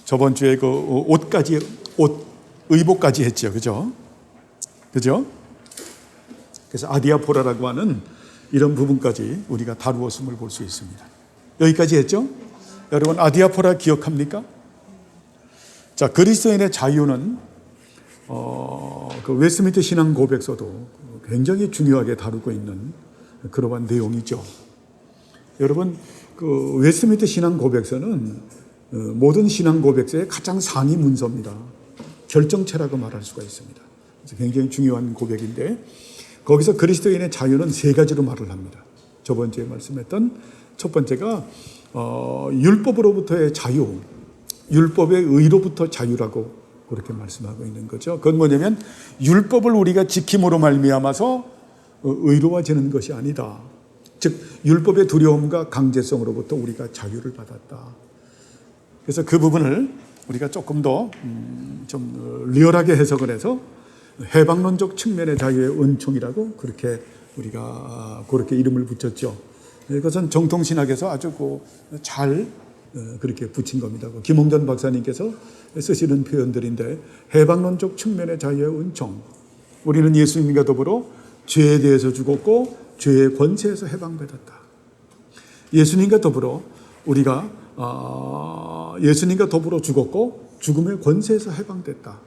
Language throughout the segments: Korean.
저번 주에 그 의복까지 했죠. 그죠? 그죠? 그래서 아디아포라라고 하는 이런 부분까지 우리가 다루었음을 볼 수 있습니다. 여기까지 했죠? 여러분, 아디아포라 기억합니까? 자, 그리스도인의 자유는 그 웨스트민스터 신앙 고백서도 굉장히 중요하게 다루고 있는 그러한 내용이죠. 여러분, 그 웨스트민스터 신앙 고백서는 모든 신앙 고백서의 가장 상위 문서입니다. 결정체라고 말할 수가 있습니다. 그래서 굉장히 중요한 고백인데, 거기서 그리스도인의 자유는 세 가지로 말을 합니다. 저번 주에 말씀했던 첫 번째가 율법으로부터의 자유, 율법의 의로부터 자유라고 그렇게 말씀하고 있는 거죠. 그건 뭐냐면 율법을 우리가 지킴으로 말미암아서 의로워지는 것이 아니다. 즉 율법의 두려움과 강제성으로부터 우리가 자유를 받았다. 그래서 그 부분을 우리가 조금 더 좀 리얼하게 해석을 해서 해방론적 측면의 자유의 은총이라고 그렇게 우리가 그렇게 이름을 붙였죠. 이것은 정통신학에서 아주 잘 그렇게 붙인 겁니다. 김홍전 박사님께서 쓰시는 표현들인데, 해방론적 측면의 자유의 은총. 우리는 예수님과 더불어 죄에 대해서 죽었고 죄의 권세에서 해방받았다. 예수님과 더불어 우리가 예수님과 더불어 죽었고 죽음의 권세에서 해방됐다.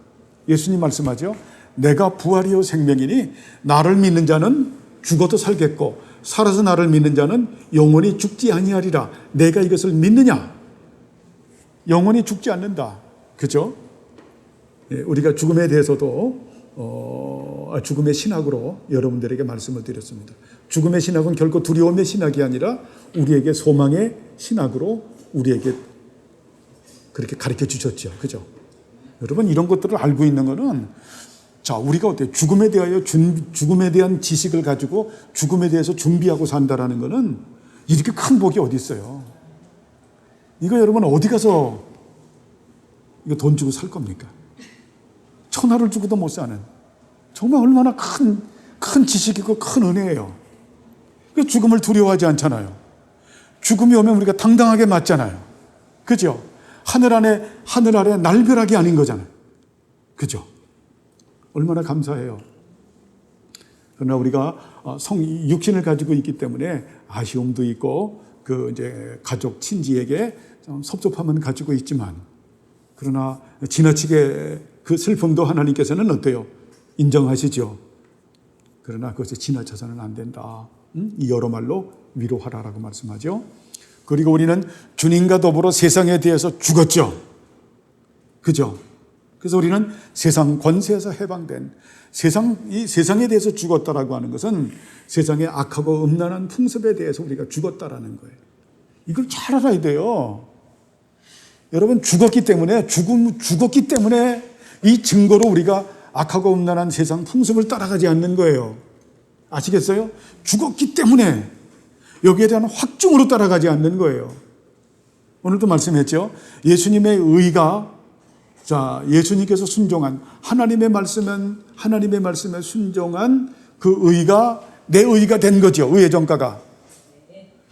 예수님 말씀하죠. 내가 부활이요 생명이니 나를 믿는 자는 죽어도 살겠고 살아서 나를 믿는 자는 영원히 죽지 아니하리라. 내가 이것을 믿느냐? 영원히 죽지 않는다. 그죠? 우리가 죽음에 대해서도 죽음의 신학으로 여러분들에게 말씀을 드렸습니다. 죽음의 신학은 결코 두려움의 신학이 아니라 우리에게 소망의 신학으로 우리에게 그렇게 가르쳐 주셨죠. 그죠? 여러분, 이런 것들을 알고 있는 거는, 자, 우리가 어때요? 죽음에 대한 지식을 가지고 죽음에 대해서 준비하고 산다라는 거는 이렇게 큰 복이 어디 있어요? 이거 여러분 어디 가서 이거 돈 주고 살 겁니까? 천하를 주고도 못 사는 정말 얼마나 큰 지식이고 큰 은혜예요. 죽음을 두려워하지 않잖아요. 죽음이 오면 우리가 당당하게 맞잖아요. 그죠? 하늘 아래 날벼락이 아닌 거잖아요. 그죠? 얼마나 감사해요. 그러나 우리가 육신을 가지고 있기 때문에 아쉬움도 있고 이제 가족 친지에게 좀 섭섭함은 가지고 있지만, 그러나 지나치게 그 슬픔도 하나님께서는 어때요? 인정하시죠. 그러나 그것이 지나쳐서는 안 된다. 이 여러 말로 위로하라라고 말씀하죠. 그리고 우리는 주님과 더불어 세상에 대해서 죽었죠. 그죠? 그래서 우리는 세상 권세에서 해방된 이 세상에 대해서 죽었다라고 하는 것은 세상의 악하고 음란한 풍습에 대해서 우리가 죽었다라는 거예요. 이걸 잘 알아야 돼요. 여러분, 죽었기 때문에 이 증거로 우리가 악하고 음란한 세상 풍습을 따라가지 않는 거예요. 아시겠어요? 죽었기 때문에 여기에 대한 확증으로 따라가지 않는 거예요. 오늘도 말씀했죠. 예수님의 의가, 자, 예수님께서 순종한 하나님의 말씀에 순종한 그 의가 내 의가 된 거죠. 의의 전가가.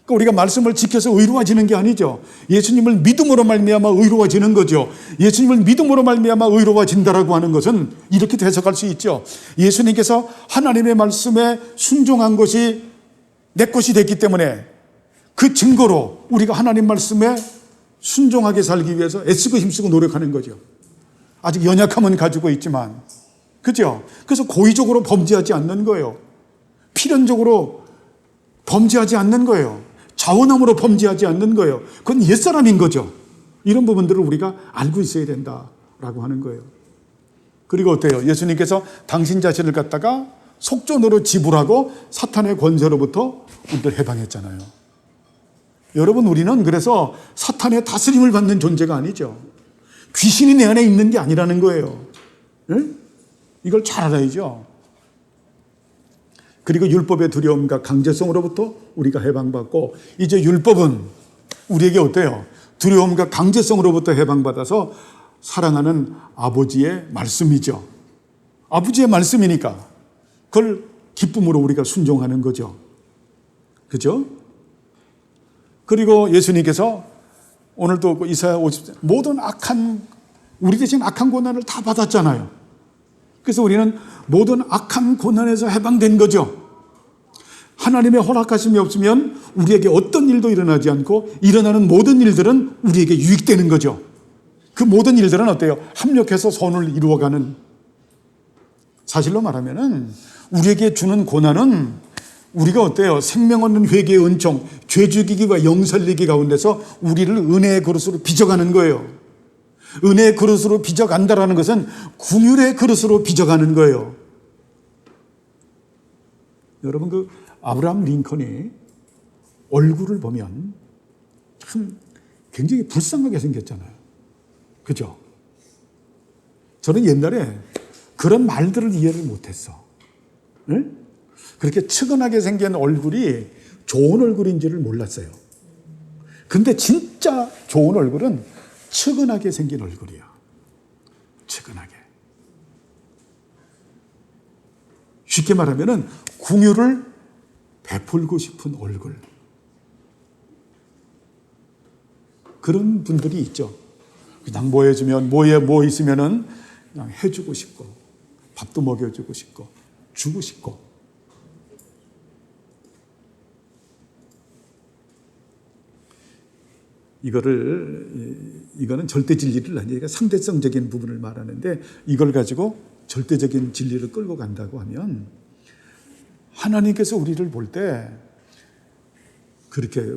그러니까 우리가 말씀을 지켜서 의로워지는 게 아니죠. 예수님을 믿음으로 말미암아 의로워지는 거죠. 예수님을 믿음으로 말미암아 의로워진다라고 하는 것은 이렇게 해석할 수 있죠. 예수님께서 하나님의 말씀에 순종한 것이 내 것이 됐기 때문에 그 증거로 우리가 하나님 말씀에 순종하게 살기 위해서 애쓰고 힘쓰고 노력하는 거죠. 아직 연약함은 가지고 있지만, 그죠? 그래서 고의적으로 범죄하지 않는 거예요. 필연적으로 범죄하지 않는 거예요. 자원함으로 범죄하지 않는 거예요. 그건 옛사람인 거죠. 이런 부분들을 우리가 알고 있어야 된다라고 하는 거예요. 그리고 어때요? 예수님께서 당신 자신을 갖다가 속전으로 지불하고 사탄의 권세로부터 우리를 해방했잖아요. 여러분, 우리는 그래서 사탄의 다스림을 받는 존재가 아니죠. 귀신이 내 안에 있는 게 아니라는 거예요. 네? 이걸 잘 알아야죠. 그리고 율법의 두려움과 강제성으로부터 우리가 해방받고, 이제 율법은 우리에게 어때요? 두려움과 강제성으로부터 해방받아서 사랑하는 아버지의 말씀이죠. 아버지의 말씀이니까 그걸 기쁨으로 우리가 순종하는 거죠. 그죠? 그리고 예수님께서 오늘도 그 이사야 50장 모든 우리 대신 악한 고난을 다 받았잖아요. 그래서 우리는 모든 악한 고난에서 해방된 거죠. 하나님의 허락하심이 없으면 우리에게 어떤 일도 일어나지 않고 일어나는 모든 일들은 우리에게 유익되는 거죠. 그 모든 일들은 어때요? 합력해서 선을 이루어가는. 사실로 말하면은 우리에게 주는 고난은 우리가 어때요? 생명 얻는 회개의 은총, 죄 죽이기와 영 살리기 가운데서 우리를 은혜의 그릇으로 빚어가는 거예요. 은혜의 그릇으로 빚어간다라는 것은 긍휼의 그릇으로 빚어가는 거예요. 여러분, 그 아브라함 링컨이 얼굴을 보면 참 굉장히 불쌍하게 생겼잖아요. 그죠? 저는 옛날에 그런 말들을 이해를 못했어. 네? 그렇게 측은하게 생긴 얼굴이 좋은 얼굴인지를 몰랐어요. 근데 진짜 좋은 얼굴은 측은하게 생긴 얼굴이야. 측은하게. 쉽게 말하면은 긍휼을 베풀고 싶은 얼굴. 그런 분들이 있죠. 그냥 뭐 해주면, 뭐 있으면은 그냥 해주고 싶고, 밥도 먹여주고 싶고, 주고 싶고. 이거는 절대 진리를 아니니까 상대성적인 부분을 말하는데, 이걸 가지고 절대적인 진리를 끌고 간다고 하면 하나님께서 우리를 볼 때 그렇게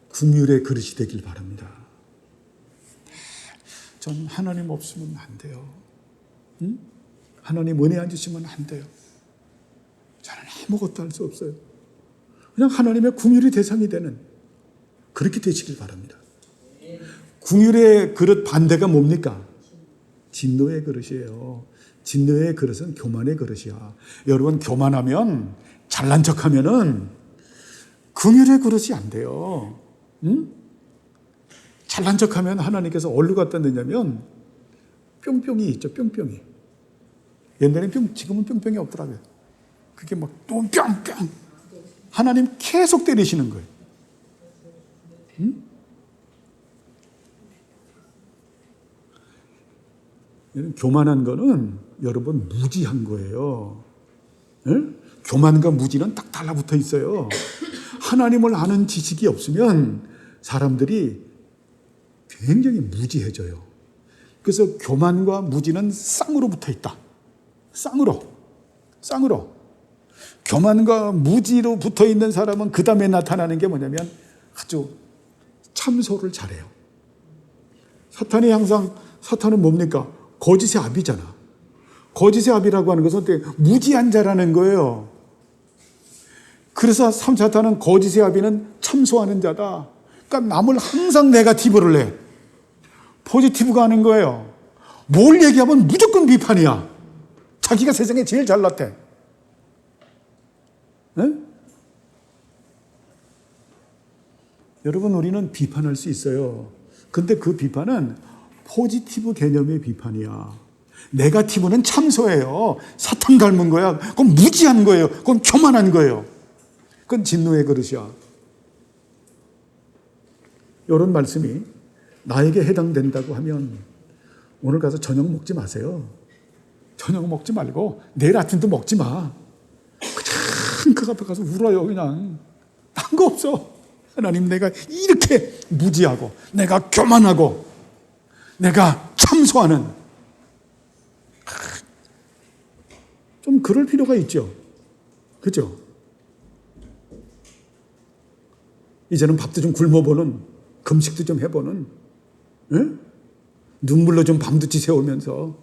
긍휼의 그릇이 되길 바랍니다. 전 하나님 없으면 안 돼요. 응? 하나님 은혜 안 주시면 안 돼요. 저는 아무것도 할 수 없어요. 그냥 하나님의 긍휼의 대상이 되는, 그렇게 되시길 바랍니다. 긍휼의 그릇 반대가 뭡니까? 진노의 그릇이에요. 진노의 그릇은 교만의 그릇이야. 여러분, 교만하면, 잘난 척하면은 긍휼의 그릇이 안 돼요. 응? 잘난 척하면 하나님께서 어디로 갖다 놓냐면 뿅뿅이 있죠. 뿅뿅이. 옛날에는 지금은 뿅뿅이 없더라고요. 그게 막 뿅뿅. 하나님 계속 때리시는 거예요. 응? 교만한 거는 여러분 무지한 거예요. 네? 교만과 무지는 딱 달라붙어 있어요. 하나님을 아는 지식이 없으면 사람들이 굉장히 무지해져요. 그래서 교만과 무지는 쌍으로 붙어 있다. 쌍으로. 교만과 무지로 붙어 있는 사람은 그 다음에 나타나는 게 뭐냐면 아주 참소를 잘해요. 사탄은 뭡니까? 거짓의 아비잖아. 거짓의 아비라고 하는 것은 무지한 자라는 거예요. 그래서 사탄은 거짓의 아비는 참소하는 자다. 그러니까 남을 항상 네거티브를 해. 포지티브가 아닌 거예요. 뭘 얘기하면 무조건 비판이야. 자기가 세상에 제일 잘났대. 네? 여러분, 우리는 비판할 수 있어요. 근데 그 비판은 포지티브 개념의 비판이야. 네거티브는 참소예요. 사탄 닮은 거야. 그건 무지한 거예요. 그건 교만한 거예요. 그건 진노의 그릇이야. 이런 말씀이 나에게 해당된다고 하면 오늘 가서 저녁 먹지 마세요. 저녁 먹지 말고 내일 아침도 먹지 마. 그냥 그 앞에 가서 울어요. 그냥. 딴 거 없어. 하나님, 내가 이렇게 무지하고 내가 교만하고 내가 참소하는, 좀 그럴 필요가 있죠. 그죠? 이제는 밥도 좀 굶어보는, 금식도 좀 해보는, 네? 눈물로 좀 밤도치 세우면서.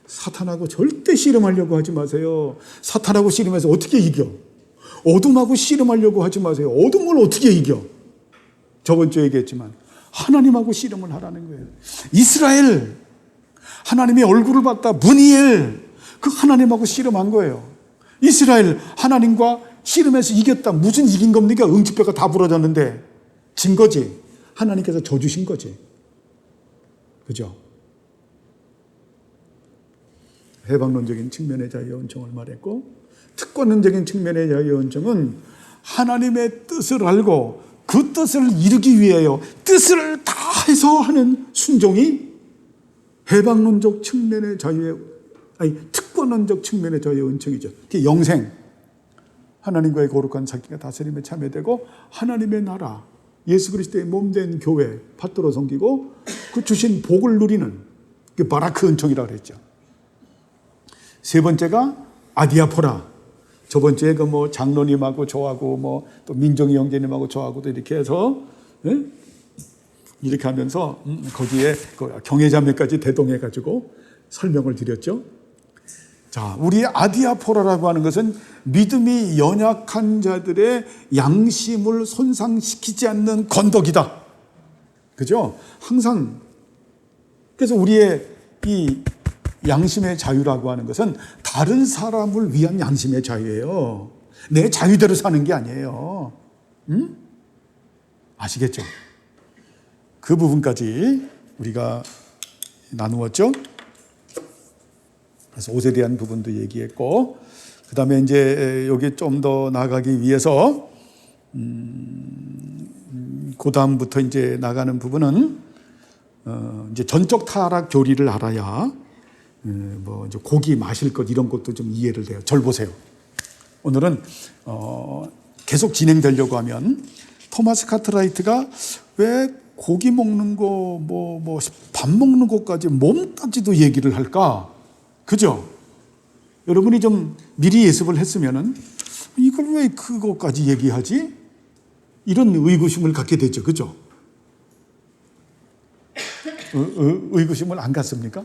사탄하고 절대 씨름하려고 하지 마세요. 사탄하고 씨름해서 어떻게 이겨? 어둠하고 씨름하려고 하지 마세요. 어둠을 어떻게 이겨? 저번 주에 얘기했지만 하나님하고 씨름을 하라는 거예요. 이스라엘, 하나님의 얼굴을 봤다. 무니엘, 그 하나님하고 씨름한 거예요. 이스라엘, 하나님과 씨름해서 이겼다. 무슨 이긴 겁니까? 응치뼈가 다 부러졌는데 진 거지. 하나님께서 져주신 거지. 그죠? 해방론적인 측면의 자유의 은총을 말했고, 특권론적인 측면의 자유의 은총은 하나님의 뜻을 알고 그 뜻을 이루기 위하여 뜻을 다해서 하는 순종이 해방론적 측면의 자유의, 특권론적 측면의 자유의 은총이죠. 그게 영생, 하나님과의 거룩한 사귐과 다스림에 참여되고 하나님의 나라, 예수 그리스도의 몸된 교회 받들어 섬기고 그 주신 복을 누리는 그 바라크 은총이라고 그랬죠. 세 번째가 아디아포라. 저번주에 그 뭐 장로님하고 저하고 뭐 또 민정이 형제님하고 저하고도 이렇게 해서 이렇게 하면서 거기에 그 경외자매까지 대동해 가지고 설명을 드렸죠. 자, 우리 아디아포라라고 하는 것은 믿음이 연약한 자들의 양심을 손상시키지 않는 건덕이다. 그죠? 항상. 그래서 우리의 이 양심의 자유라고 하는 것은 다른 사람을 위한 양심의 자유예요. 내 자유대로 사는 게 아니에요. 아시겠죠? 그 부분까지 우리가 나누었죠. 그래서 옷에 대한 부분도 얘기했고, 그 다음에 이제 여기 좀 더 나가기 위해서 그 다음부터 이제 나가는 부분은 이제 전적 타락 교리를 알아야 뭐 이제 고기 마실 것 이런 것도 좀 이해를 돼요. 절 보세요. 오늘은 계속 진행되려고 하면 토마스 카트라이트가 왜 고기 먹는 거 뭐 밥 먹는 것까지 몸까지도 얘기를 할까? 그죠? 여러분이 좀 미리 예습을 했으면은 이걸 왜 그거까지 얘기하지? 이런 의구심을 갖게 되죠. 그죠? 의구심을 안 갖습니까?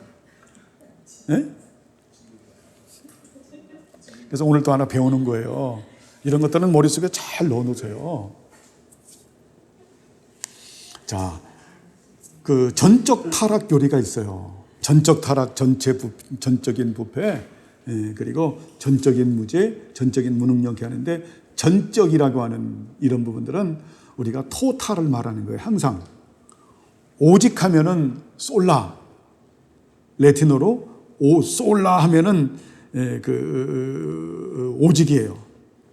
네? 그래서 오늘 또 하나 배우는 거예요. 이런 것들은 머릿속에 잘 넣어놓으세요. 자, 그 전적 타락 교리가 있어요. 전적 타락, 전적인 부패, 그리고 전적인 무죄, 전적인 무능력이 하는데, 전적이라고 하는 이런 부분들은 우리가 토탈을 말하는 거예요. 항상 오직 하면은 솔라, 라틴어로 솔라 하면은 그 오직이에요.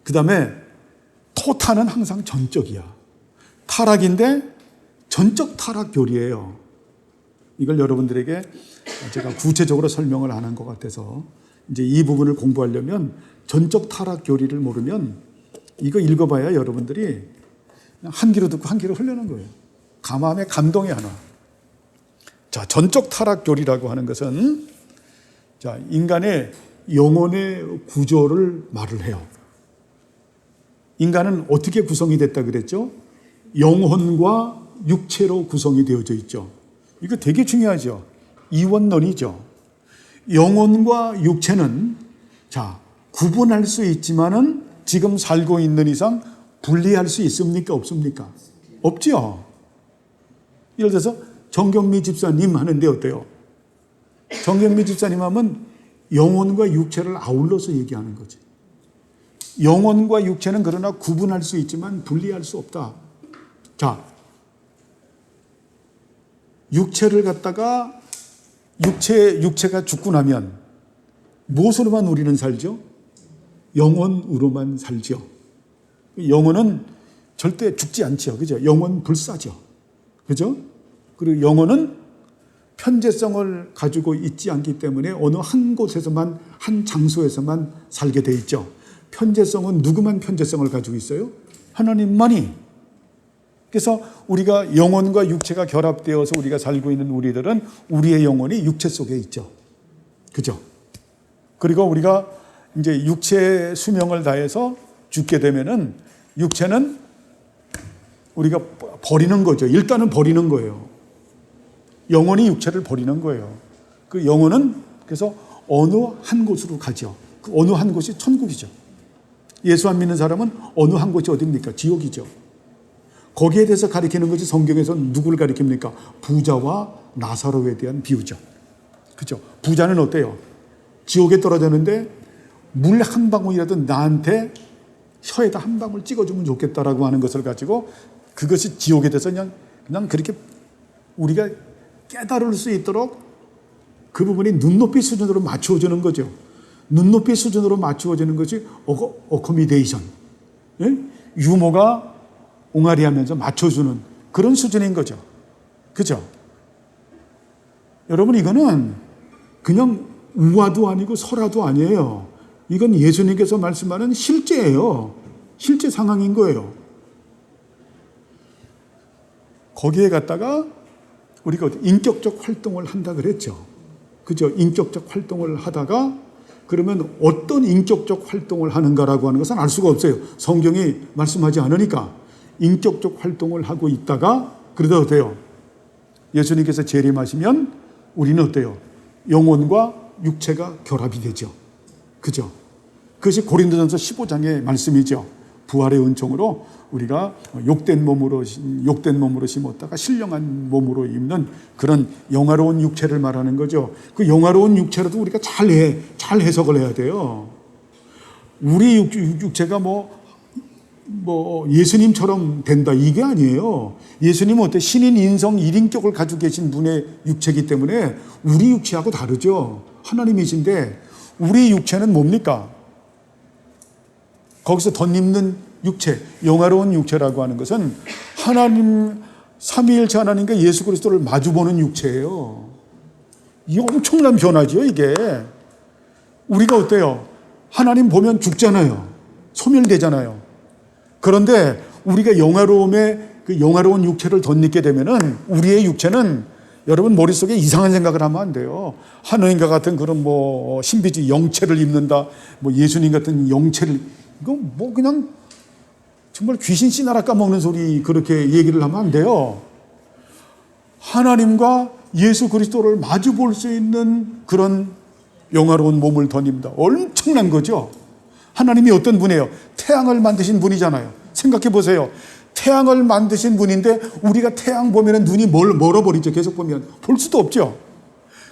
그 다음에 토탈은 항상 전적이야. 타락인데 전적 타락 교리예요. 이걸 여러분들에게 제가 구체적으로 설명을 안 한 것 같아서 이제 이 부분을 공부하려면 전적 타락 교리를 모르면 이거 읽어봐야 여러분들이 한 귀로 듣고 한 귀로 흘리는 거예요. 마음에 감동이 안 와. 자, 전적 타락 교리라고 하는 것은 자, 인간의 영혼의 구조를 말을 해요. 인간은 어떻게 구성이 됐다 그랬죠? 영혼과 육체로 구성이 되어져 있죠. 이거 되게 중요하죠. 이원론이죠. 영혼과 육체는 자, 구분할 수 있지만은 지금 살고 있는 이상 분리할 수 있습니까? 없습니까? 없죠. 예를 들어서 정경미 집사님 하는데 어때요? 정경미 집사님 하면 영혼과 육체를 아울러서 얘기하는 거지. 영혼과 육체는 그러나 구분할 수 있지만 분리할 수 없다. 자, 육체를 갖다가 육체가 죽고 나면 무엇으로만 우리는 살죠? 영혼으로만 살죠. 영혼은 절대 죽지 않죠. 그죠? 영혼 불사죠. 그죠? 그리고 영혼은 편재성을 가지고 있지 않기 때문에 어느 한 곳에서만, 한 장소에서만 살게 돼 있죠. 편재성은 누구만 편재성을 가지고 있어요? 하나님만이. 그래서 우리가 영혼과 육체가 결합되어서 우리가 살고 있는 우리들은 우리의 영혼이 육체 속에 있죠. 그죠? 그리고 우리가 이제 육체의 수명을 다해서 죽게 되면은 육체는 우리가 버리는 거죠. 일단은 버리는 거예요. 영혼이 육체를 버리는 거예요. 그 영혼은 그래서 어느 한 곳으로 가죠. 그 어느 한 곳이 천국이죠. 예수 안 믿는 사람은 어느 한 곳이 어디입니까? 지옥이죠. 거기에 대해서 가리키는 것이 성경에서 누구를 가리킵니까? 부자와 나사로에 대한 비유죠. 그죠? 부자는 어때요? 지옥에 떨어졌는데 물 한 방울이라도 나한테 혀에다 한 방울 찍어주면 좋겠다라고 하는 것을 가지고 그것이 지옥에 대해서 그냥 그렇게 우리가 깨달을 수 있도록 그 부분이 눈높이 수준으로 맞추어지는 거죠. 눈높이 수준으로 맞추어지는 것이 어코미데이션. 예? 유모가 옹알이 하면서 맞춰주는 그런 수준인 거죠. 그죠? 여러분, 이거는 그냥 우화도 아니고 설화도 아니에요. 이건 예수님께서 말씀하는 실제예요. 실제 상황인 거예요. 거기에 갔다가 우리가 인격적 활동을 한다 그랬죠. 그죠? 인격적 활동을 하다가 그러면 어떤 인격적 활동을 하는가라고 하는 것은 알 수가 없어요. 성경이 말씀하지 않으니까. 인격적 활동을 하고 있다가 그러다 어때요? 예수님께서 재림하시면 우리는 어때요? 영혼과 육체가 결합이 되죠. 그죠? 그것이 고린도전서 15장의 말씀이죠. 부활의 은총으로 우리가 욕된 몸으로 심었다가 신령한 몸으로 입는 그런 영화로운 육체를 말하는 거죠. 그 영화로운 육체라도 우리가 잘 해석을 해야 돼요. 우리 육체가 예수님처럼 된다 이게 아니에요. 예수님은 어때? 신인 인성 1인격을 가지고 계신 분의 육체이기 때문에 우리 육체하고 다르죠. 하나님이신데 우리 육체는 뭡니까? 거기서 덧입는 육체, 영화로운 육체라고 하는 것은 하나님, 삼위일체 하나님과 예수 그리스도를 마주보는 육체예요. 이 엄청난 변화죠, 이게. 우리가 어때요? 하나님 보면 죽잖아요. 소멸되잖아요. 그런데 우리가 그 영화로운 육체를 덧입게 되면은 우리의 육체는 여러분 머릿속에 이상한 생각을 하면 안 돼요. 하나님과 같은 그런 신비주의 영체를 입는다. 예수님 같은 영체를 이거 그냥 정말 귀신 씨나라 까먹는 소리 그렇게 얘기를 하면 안 돼요. 하나님과 예수 그리스도를 마주 볼 수 있는 그런 영화로운 몸을 덧입는다. 엄청난 거죠. 하나님이 어떤 분이에요? 태양을 만드신 분이잖아요. 생각해 보세요. 태양을 만드신 분인데 우리가 태양 보면 눈이 멀어버리죠. 계속 보면 볼 수도 없죠.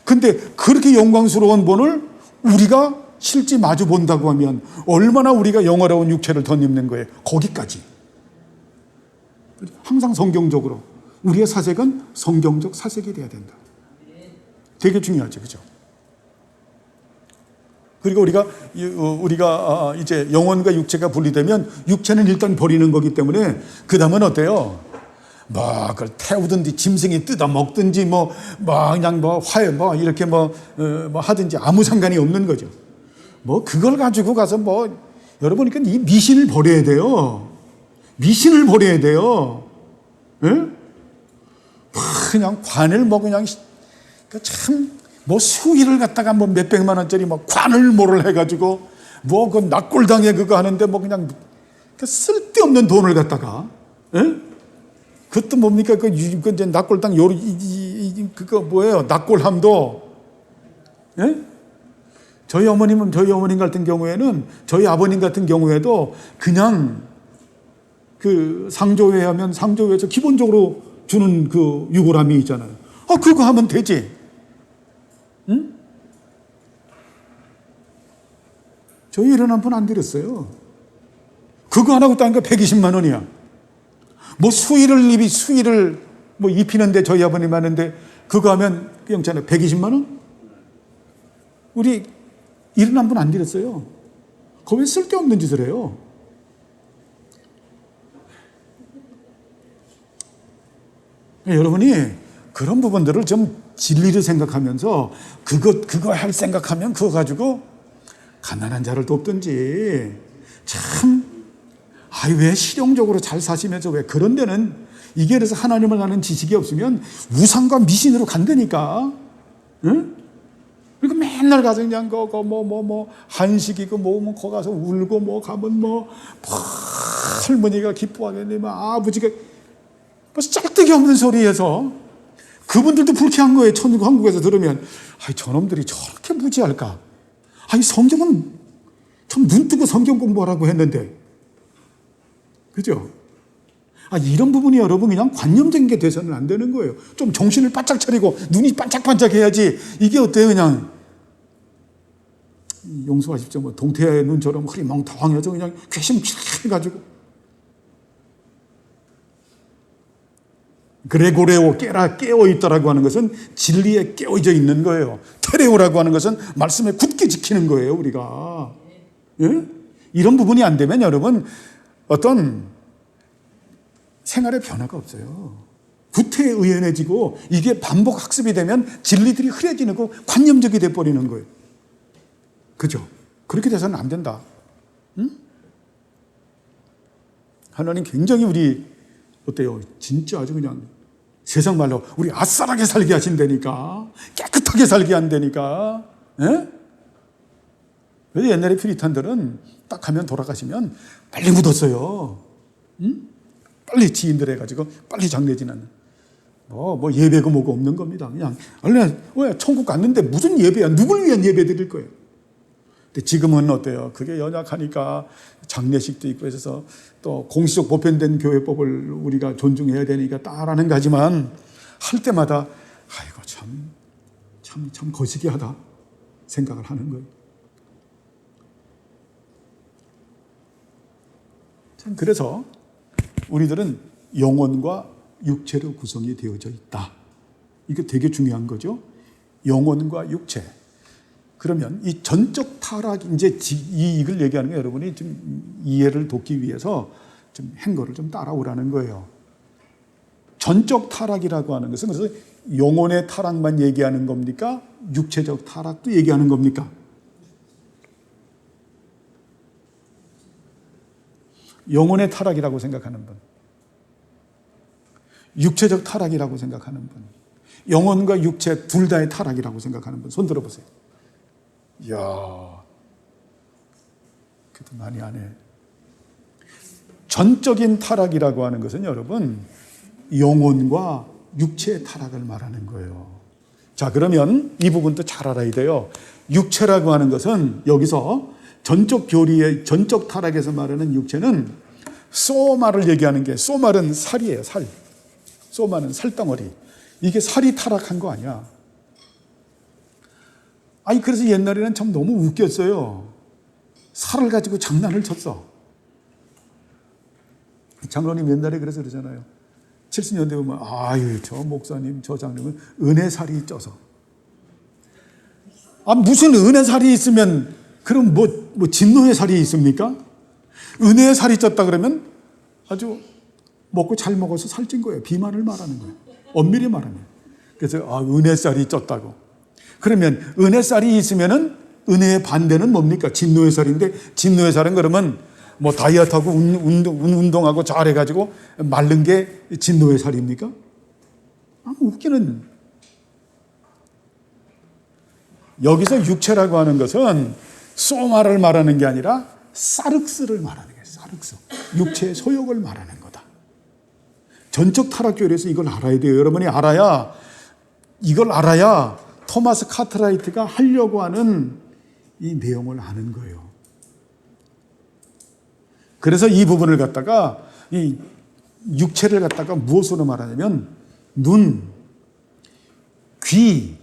근데 그렇게 영광스러운 분을 우리가 실제 마주 본다고 하면 얼마나 우리가 영화로운 육체를 덧입는 거예요. 거기까지. 항상 성경적으로 우리의 사색은 성경적 사색이 돼야 된다. 되게 중요하죠. 그죠? 그리고 우리가 이제 영혼과 육체가 분리되면 육체는 일단 버리는 거기 때문에 그 다음은 어때요? 그걸 태우든지 짐승이 뜯어 먹든지 그냥 이렇게 하든지 아무 상관이 없는 거죠. 그걸 가지고 가서 여러분, 그러니까 이 미신을 버려야 돼요. 미신을 버려야 돼요. 예? 그냥 관을 그냥 참 수의를 갖다가 몇백만 원짜리 관을 뭐를 해가지고 그 낙골당에 그거 하는데 그냥 쓸데없는 돈을 갖다가 예? 그것도 뭡니까? 그 이제 낙골당 그거 뭐예요? 낙골함도 예? 저희 어머님 같은 경우에는 저희 아버님 같은 경우에도 그냥 그 상조회 하면 상조회에서 기본적으로 주는 그 유골함이 있잖아요. 그거 하면 되지. 응? 저희 이런 한 푼 안 드렸어요. 그거 하나고 따니까 120만 원이야. 수의를 입히는데 저희 아버님 하는데 그거 하면 영잖아요. 120만 원? 우리 일은 한 분 안 드렸어요. 거기 왜 쓸데없는 짓을 해요? 여러분이 그런 부분들을 좀 진리를 생각하면서 그거 할 생각하면 그거 가지고 가난한 자를 돕든지 왜 실용적으로 잘 사시면서 왜 그런 데는 이게 그래서 하나님을 아는 지식이 없으면 우상과 미신으로 간다니까. 응? 그리고 맨날 가서 그냥 한식이고 거기 가서 울고 가면 할머니가 기뻐하겠네, 아버지가 짝대기 없는 소리에서 그분들도 불쾌한 거예요. 한국에서 들으면 저놈들이 저렇게 무지할까? 성경은 참 눈 뜨고 성경 공부하라고 했는데, 그죠? 이런 부분이 여러분 그냥 관념적인 게 돼서는 안 되는 거예요. 좀 정신을 바짝 차리고 눈이 반짝반짝 해야지. 이게 어때요? 그냥 용서하십시오. 동태의 눈처럼 흐리멍텅해서 그냥 괘씸해가지고 그레고레오 깨어있다라고 하는 것은 진리에 깨어져 있는 거예요. 테레오라고 하는 것은 말씀에 굳게 지키는 거예요. 우리가 예? 이런 부분이 안 되면 여러분 어떤 생활에 변화가 없어요. 구태의연해지고 이게 반복 학습이 되면 진리들이 흐려지고 관념적이 돼버리는 거예요. 그죠? 그렇게 돼서는 안 된다. 응? 하나님 굉장히 우리 어때요? 진짜 아주 그냥 세상 말로 우리 아싸하게 살게 하신다니까. 깨끗하게 살게 한다니까. 예? 그래서 옛날에 퓨리탄들은 딱 가면 돌아가시면 빨리 묻었어요. 응? 빨리 지인들 해가지고 빨리 장례지는. 뭐 예배고 뭐고 없는 겁니다. 그냥 원래 왜 천국 갔는데 무슨 예배야? 누굴 위한 예배 드릴 거예요? 근데 지금은 어때요? 그게 연약하니까 장례식도 있고 해서 또 공식 보편된 교회법을 우리가 존중해야 되니까 따라하는 거지만 할 때마다 아이고 참 거시기하다 생각을 하는 거예요. 참 그래서 우리들은 영혼과 육체로 구성이 되어져 있다. 이게 되게 중요한 거죠. 영혼과 육체. 그러면 이 전적 타락, 이제 이걸 얘기하는 게 여러분이 좀 이해를 돕기 위해서 좀 행거를 좀 따라오라는 거예요. 전적 타락이라고 하는 것은 그래서 영혼의 타락만 얘기하는 겁니까? 육체적 타락도 얘기하는 겁니까? 영혼의 타락이라고 생각하는 분, 육체적 타락이라고 생각하는 분, 영혼과 육체 둘 다의 타락이라고 생각하는 분, 손 들어보세요. 이야, 그래도 많이 안 해. 전적인 타락이라고 하는 것은 여러분, 영혼과 육체의 타락을 말하는 거예요. 자, 그러면 이 부분도 잘 알아야 돼요. 육체라고 하는 것은 여기서 전적 교리의 전적 타락에서 말하는 육체는 소마를 얘기하는 게, 소말은 살이에요, 살. 소마는 살덩어리. 이게 살이 타락한 거 아니야. 아니, 그래서 옛날에는 참 너무 웃겼어요. 살을 가지고 장난을 쳤어. 장로님 옛날에 그래서 그러잖아요. 70년대 보면, 아유, 저 목사님, 저 장로님은 은혜살이 쪄서. 아, 무슨 은혜살이 있으면, 그럼 뭐 진노의 살이 있습니까? 은혜의 살이 쪘다 그러면 아주 먹고 잘 먹어서 살찐 거예요. 비만을 말하는 거예요. 엄밀히 말하면. 그래서, 은혜살이 쪘다고. 그러면 은혜살이 있으면은 은혜의 반대는 뭡니까? 진노의 살인데, 진노의 살은 그러면 뭐 다이어트하고 운동하고 잘해가지고 마른 게 진노의 살입니까? 웃기는. 여기서 육체라고 하는 것은 소마를 말하는 게 아니라 사륵스를 말하는 거예요. 사륵스. 육체의 소욕을 말하는 거다. 전적 타락교리에서 이걸 알아야 돼요. 여러분이 이걸 알아야 토마스 카트라이트가 하려고 하는 이 내용을 아는 거예요. 그래서 이 부분을 갖다가, 이 육체를 갖다가 무엇으로 말하냐면, 눈, 귀,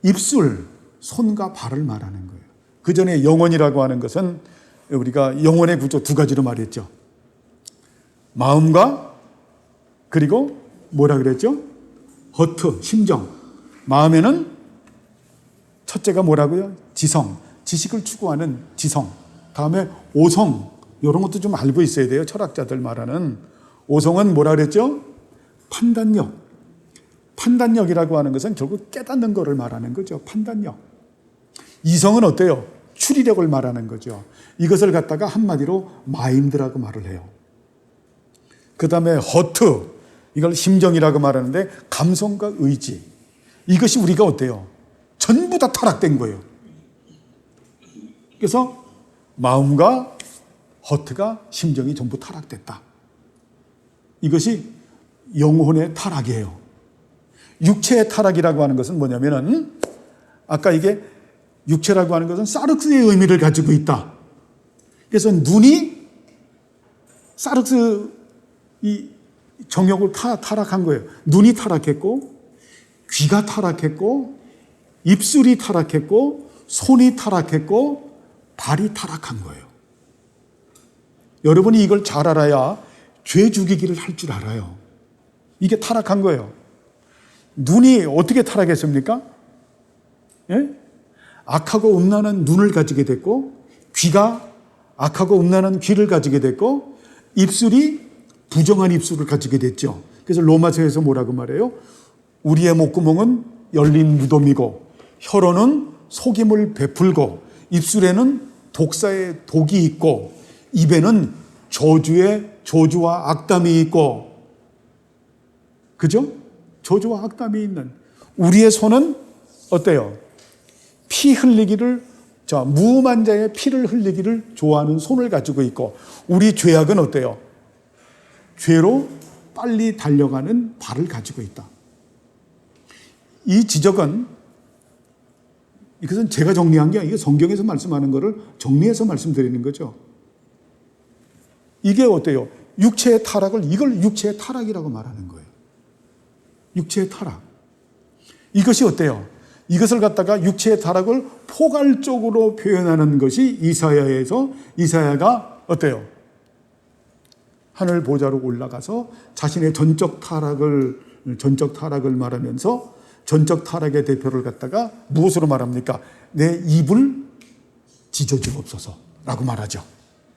입술, 손과 발을 말하는 거예요. 그 전에 영혼이라고 하는 것은 우리가 영혼의 구조 두 가지로 말했죠. 마음과, 그리고 뭐라 그랬죠? 허트, 심정. 마음에는 첫째가 뭐라고요? 지성, 지식을 추구하는 지성. 다음에 오성, 이런 것도 좀 알고 있어야 돼요. 철학자들 말하는. 오성은 뭐라 그랬죠? 판단력. 판단력이라고 하는 것은 결국 깨닫는 것을 말하는 거죠. 판단력. 이성은 어때요? 추리력을 말하는 거죠. 이것을 갖다가 한마디로 마인드라고 말을 해요. 그 다음에 허트, 이걸 심정이라고 말하는데 감성과 의지. 이것이 우리가 어때요? 전부 다 타락된 거예요. 그래서 마음과 허트가, 심정이 전부 타락됐다. 이것이 영혼의 타락이에요. 육체의 타락이라고 하는 것은 뭐냐면은, 아까 이게 육체라고 하는 것은 사륵스의 의미를 가지고 있다. 그래서 눈이 사륵스 이 정욕을 타락한 거예요. 눈이 타락했고, 귀가 타락했고, 입술이 타락했고, 손이 타락했고, 발이 타락한 거예요. 여러분이 이걸 잘 알아야 죄 죽이기를 할 줄 알아요. 이게 타락한 거예요. 눈이 어떻게 타락했습니까? 예? 악하고 음란한 눈을 가지게 됐고, 귀가 악하고 음란한 귀를 가지게 됐고, 입술이 부정한 입술을 가지게 됐죠. 그래서 로마서에서 뭐라고 말해요? 우리의 목구멍은 열린 무덤이고 혀로는 속임을 베풀고 입술에는 독사의 독이 있고 입에는 저주와 악담이 있고, 그죠? 저주와 악담이 있는 우리의 손은 어때요? 피 흘리기를, 무음한 자의 피를 흘리기를 좋아하는 손을 가지고 있고, 우리 죄악은 어때요? 죄로 빨리 달려가는 발을 가지고 있다. 이 지적은, 이것은 제가 정리한 게 아니고 성경에서 말씀하는 것을 정리해서 말씀드리는 거죠. 이게 어때요? 육체의 타락을, 이걸 육체의 타락이라고 말하는 거예요. 육체의 타락. 이것이 어때요? 이것을 갖다가 육체의 타락을 포괄적으로 표현하는 것이 이사야가 어때요? 하늘 보좌로 올라가서 자신의 전적 타락을 말하면서 전적 타락의 대표를 갖다가 무엇으로 말합니까? 내 입을 찢어주옵소서라고 말하죠.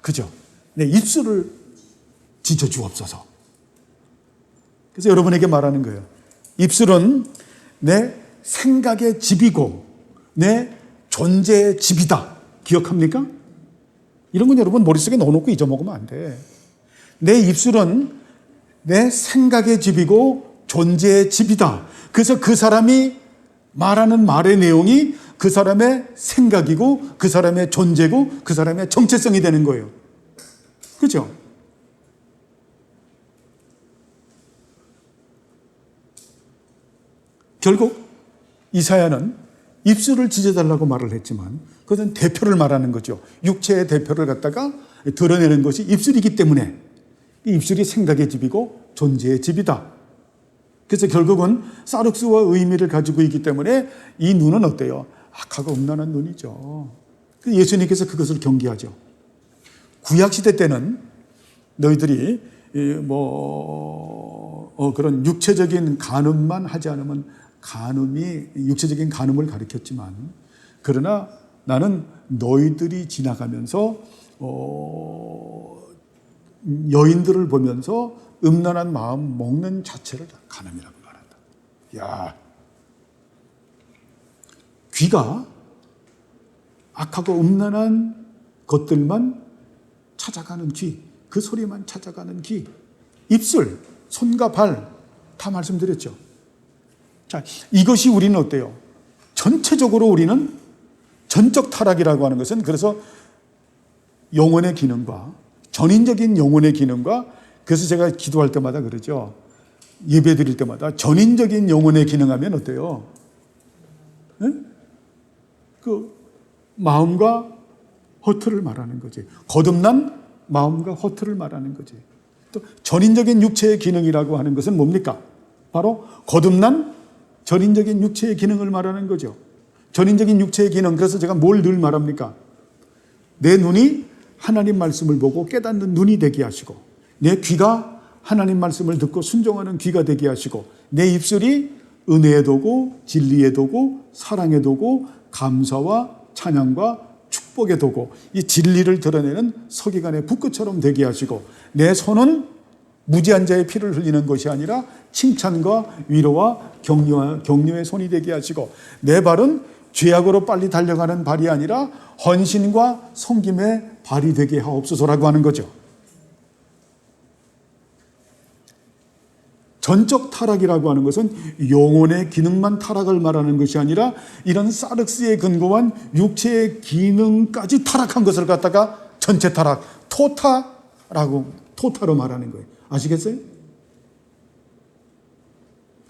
그죠? 내 입술을 찢어주옵소서. 그래서 여러분에게 말하는 거예요. 입술은 내 생각의 집이고 내 존재의 집이다. 기억합니까? 이런 건 여러분 머릿속에 넣어놓고 잊어먹으면 안 돼. 내 입술은 내 생각의 집이고 존재의 집이다. 그래서 그 사람이 말하는 말의 내용이 그 사람의 생각이고 그 사람의 존재고 그 사람의 정체성이 되는 거예요. 그죠? 결국 이사야는 입술을 찢어달라고 말을 했지만 그것은 대표를 말하는 거죠. 육체의 대표를 갖다가 드러내는 것이 입술이기 때문에 이 입술이 생각의 집이고 존재의 집이다. 그래서 결국은 사륵스와 의미를 가지고 있기 때문에 이 눈은 어때요? 악하고 음란한 눈이죠. 예수님께서 그것을 경계하죠. 구약시대 때는 너희들이 그런 육체적인 간음만 하지 않으면 육체적인 간음을 가리켰지만, 그러나 나는 너희들이 지나가면서 여인들을 보면서 음란한 마음 먹는 자체를 간음이라고 말한다. 야, 귀가 악하고 음란한 것들만 찾아가는 귀, 그 소리만 찾아가는 귀, 입술, 손과 발 다 말씀드렸죠. 자, 이것이 우리는 어때요? 전체적으로 우리는 전적 타락이라고 하는 것은, 그래서 영혼의 기능과 전인적인 영혼의 기능과, 그래서 제가 기도할 때마다 그러죠. 예배 드릴 때마다 전인적인 영혼의 기능하면 어때요? 네? 그 마음과 허투를 말하는 거지. 거듭난 마음과 허투를 말하는 거지. 또 전인적인 육체의 기능이라고 하는 것은 뭡니까? 바로 거듭난 전인적인 육체의 기능을 말하는 거죠. 전인적인 육체의 기능. 그래서 제가 뭘 늘 말합니까? 내 눈이 하나님 말씀을 보고 깨닫는 눈이 되게 하시고, 내 귀가 하나님 말씀을 듣고 순종하는 귀가 되게 하시고, 내 입술이 은혜의 도구, 진리의 도구, 사랑의 도구, 감사와 찬양과 축복의 도구, 이 진리를 드러내는 서기관의 붓끝처럼 되게 하시고, 내 손은 무지한 자의 피를 흘리는 것이 아니라 칭찬과 위로와 격려의 손이 되게 하시고, 내 발은 죄악으로 빨리 달려가는 발이 아니라 헌신과 섬김의 발이 되게 하옵소서라고 하는 거죠. 전적 타락이라고 하는 것은 영혼의 기능만 타락을 말하는 것이 아니라 이런 사륵스에 근거한 육체의 기능까지 타락한 것을 갖다가 전체 타락, 토타로 말하는 거예요. 아시겠어요?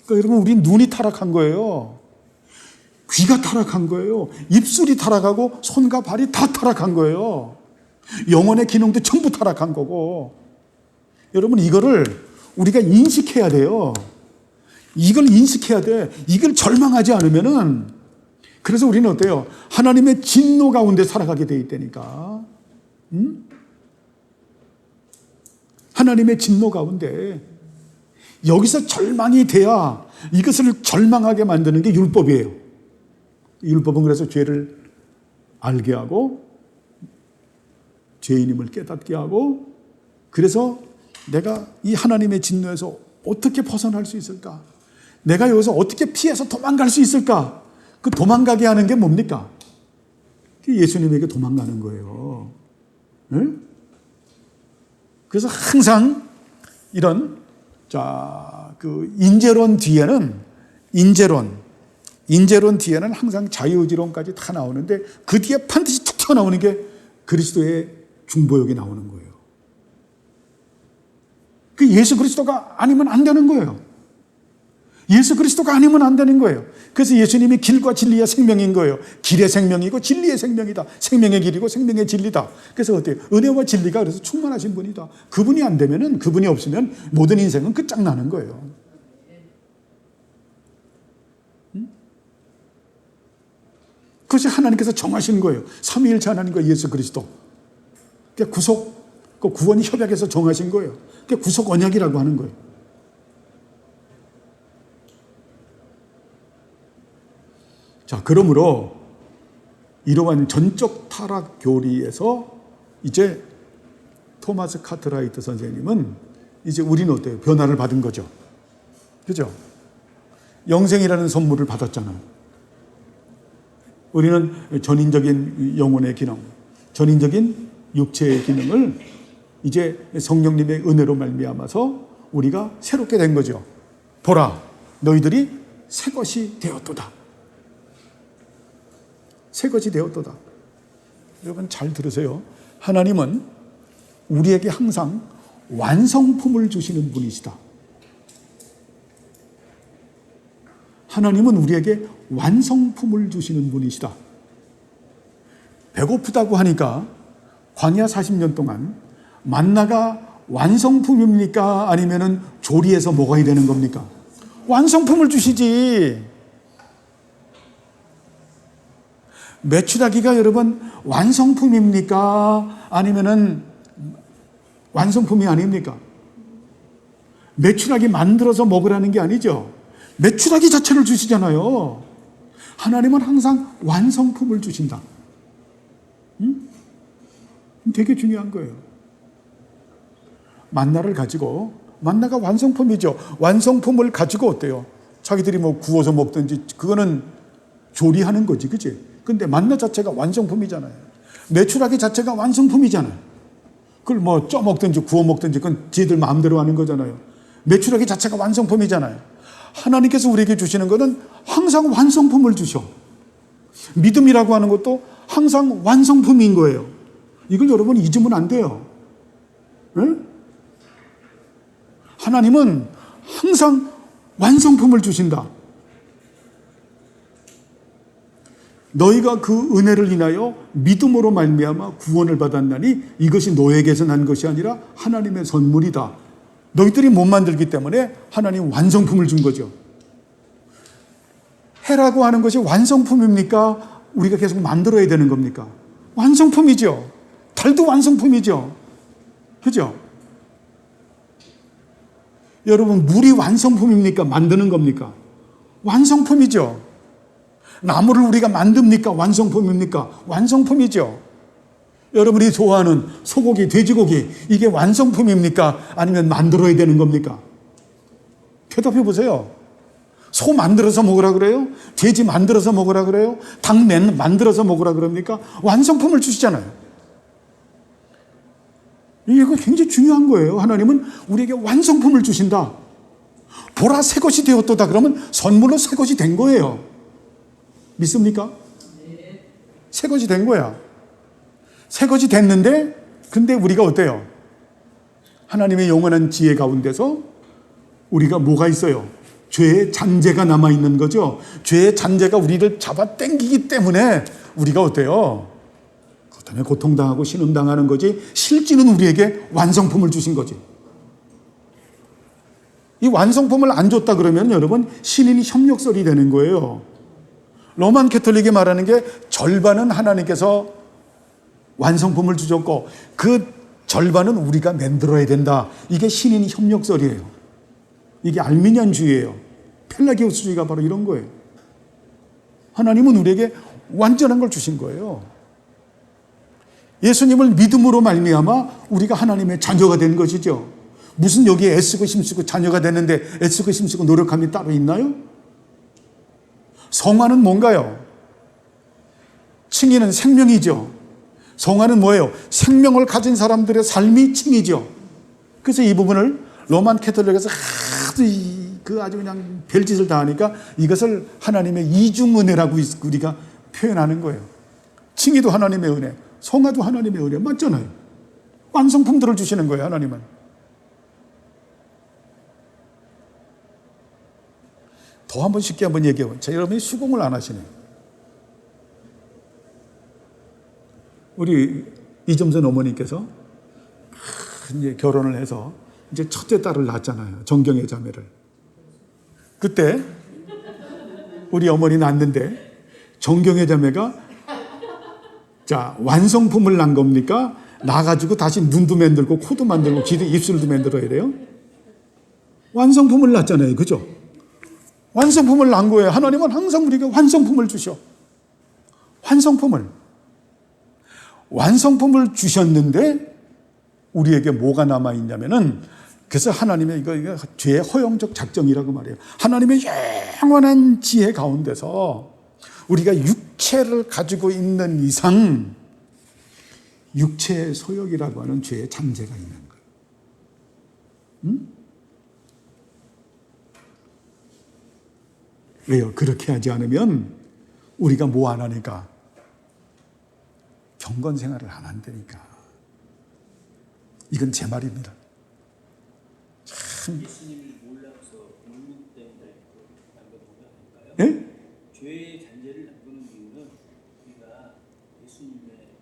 그러니까 여러분, 우리 눈이 타락한 거예요. 귀가 타락한 거예요. 입술이 타락하고 손과 발이 다 타락한 거예요. 영혼의 기능도 전부 타락한 거고. 여러분, 이거를 우리가 인식해야 돼요. 이걸 인식해야 돼. 이걸 절망하지 않으면은, 그래서 우리는 어때요? 하나님의 진노 가운데 살아가게 돼 있다니까. 하나님의 진노 가운데. 여기서 절망이 돼야 이것을 절망하게 만드는 게 율법이에요. 율법은 그래서 죄를 알게 하고 죄인임을 깨닫게 하고, 그래서 내가 이 하나님의 진노에서 어떻게 벗어날 수 있을까? 내가 여기서 어떻게 피해서 도망갈 수 있을까? 그 도망가게 하는 게 뭡니까? 예수님에게 도망가는 거예요. 응? 그래서 항상 이런 그 인재론 뒤에는 항상 자유의지론까지 다 나오는데 그 뒤에 반드시 툭 튀어나오는 게 그리스도의 중보역이 나오는 거예요. 그 예수 그리스도가 아니면 안 되는 거예요. 예수 그리스도가 아니면 안 되는 거예요. 그래서 예수님이 길과 진리와 생명인 거예요. 길의 생명이고 진리의 생명이다. 생명의 길이고 생명의 진리다. 그래서 어때요? 은혜와 진리가 그래서 충만하신 분이다. 그분이 안 되면은, 그분이 없으면 모든 인생은 끝장나는 거예요. 그것이 하나님께서 정하신 거예요. 삼위일체 하나님과 예수 그리스도. 그러니까 그 구원 협약에서 정하신 거예요. 그러니까 구속 언약이라고 하는 거예요. 자, 그러므로 이러한 전적 타락 교리에서 이제 토마스 카트라이트 선생님은 이제 우리는 어때요? 변화를 받은 거죠. 그죠? 영생이라는 선물을 받았잖아요. 우리는 전인적인 영혼의 기능, 전인적인 육체의 기능을 이제 성령님의 은혜로 말미암아서 우리가 새롭게 된 거죠. 보라, 너희들이 새 것이 되었도다. 새 것이 되었도다. 여러분 잘 들으세요. 하나님은 우리에게 항상 완성품을 주시는 분이시다. 하나님은 우리에게 완성품을 주시는 분이시다. 배고프다고 하니까 광야 40년 동안 만나가 완성품입니까? 아니면은 조리해서 먹어야 되는 겁니까? 완성품을 주시지. 메추라기가 여러분 완성품입니까? 아니면은 완성품이 아닙니까? 메추라기 만들어서 먹으라는 게 아니죠. 메추라기 자체를 주시잖아요. 하나님은 항상 완성품을 주신다. 되게 중요한 거예요. 만나를 가지고, 만나가 완성품이죠. 완성품을 가지고 어때요? 자기들이 뭐 구워서 먹든지 그거는 조리하는 거지, 그치? 근데 만나 자체가 완성품이잖아요. 메추라기 자체가 완성품이잖아요. 그걸 뭐 쪄 먹든지 구워 먹든지 그건 지들 마음대로 하는 거잖아요. 메추라기 자체가 완성품이잖아요. 하나님께서 우리에게 주시는 것은 항상 완성품을 주셔. 믿음이라고 하는 것도 항상 완성품인 거예요. 이걸 여러분 잊으면 안 돼요. 응? 하나님은 항상 완성품을 주신다. 너희가 그 은혜를 인하여 믿음으로 말미암아 구원을 받았나니 이것이 너에게서 난 것이 아니라 하나님의 선물이다. 너희들이 못 만들기 때문에 하나님 완성품을 준 거죠. 해라고 하는 것이 완성품입니까? 우리가 계속 만들어야 되는 겁니까? 완성품이죠. 달도 완성품이죠. 그죠? 여러분, 물이 완성품입니까? 만드는 겁니까? 완성품이죠. 나무를 우리가 만듭니까? 완성품입니까? 완성품이죠. 여러분이 좋아하는 소고기, 돼지고기, 이게 완성품입니까? 아니면 만들어야 되는 겁니까? 대답해 보세요. 소 만들어서 먹으라 그래요? 돼지 만들어서 먹으라 그래요? 닭 만들어서 먹으라 그럽니까? 완성품을 주시잖아요. 이거 굉장히 중요한 거예요. 하나님은 우리에게 완성품을 주신다. 보라, 새 것이 되었도다. 그러면 선물로 새 것이 된 거예요. 믿습니까? 새 것이 된 거야. 새 것이 됐는데, 근데 우리가 어때요? 하나님의 영원한 지혜 가운데서 우리가 뭐가 있어요? 죄의 잔재가 남아있는 거죠. 죄의 잔재가 우리를 잡아 당기기 때문에 우리가 어때요? 그 때문에 고통당하고 신음당하는 거지, 실제는 우리에게 완성품을 주신 거지. 이 완성품을 안 줬다 그러면 여러분, 신인이 협력설이 되는 거예요. 로만 캐톨릭이 말하는 게 절반은 하나님께서 완성품을 주셨고 그 절반은 우리가 만들어야 된다. 이게 신인이 협력설이에요. 이게 알미니안주의예요. 펠라기우스주의가 바로 이런 거예요. 하나님은 우리에게 완전한 걸 주신 거예요. 예수님을 믿음으로 말미암아 우리가 하나님의 자녀가 된 것이죠. 무슨 여기에 애쓰고 힘쓰고 자녀가 되는데 애쓰고 힘쓰고 노력함이 따로 있나요? 성화는 뭔가요? 칭의는 생명이죠. 성화는 뭐예요? 생명을 가진 사람들의 삶이 칭의죠. 그래서 이 부분을 로만 캐톨릭에서 아주 그냥 별짓을 다 하니까 이것을 하나님의 이중은혜라고 우리가 표현하는 거예요. 칭의도 하나님의 은혜, 성화도 하나님의 은혜, 맞잖아요. 완성품들을 주시는 거예요, 하나님은. 더 한번 쉽게 한번 얘기해보면, 여러분이 수공을 안 하시네요. 우리 이점선 어머니께서 이제 결혼을 해서 이제 첫째 딸을 낳았잖아요. 정경의 자매를. 그때 우리 어머니 낳았는데 정경의 자매가 자, 완성품을 낳은 겁니까? 낳아가지고 다시 눈도 만들고 코도 만들고 귀도 입술도 만들어야 돼요? 완성품을 낳았잖아요. 그죠? 완성품을 낳은 거예요. 하나님은 항상 우리에게 완성품을 주셔. 완성품을 주셨는데 우리에게 뭐가 남아있냐면은 그래서 하나님의 이거 죄의 허용적 작정이라고 말해요. 하나님의 영원한 지혜 가운데서 우리가 육체를 가지고 있는 이상 육체의 소욕이라고 하는 죄의 잔재가 있는 거예요. 응? 왜요? 그렇게 하지 않으면 우리가 뭐 안 하니까? 경건 생활을 안 한다니까. 이건 제 말입니다. 참. 예수님을 몰라서 물문 때문에 남겨놓은 거 아닐까요? 예? 죄의 잔재를 남겨놓은 이유는 우리가 예수님의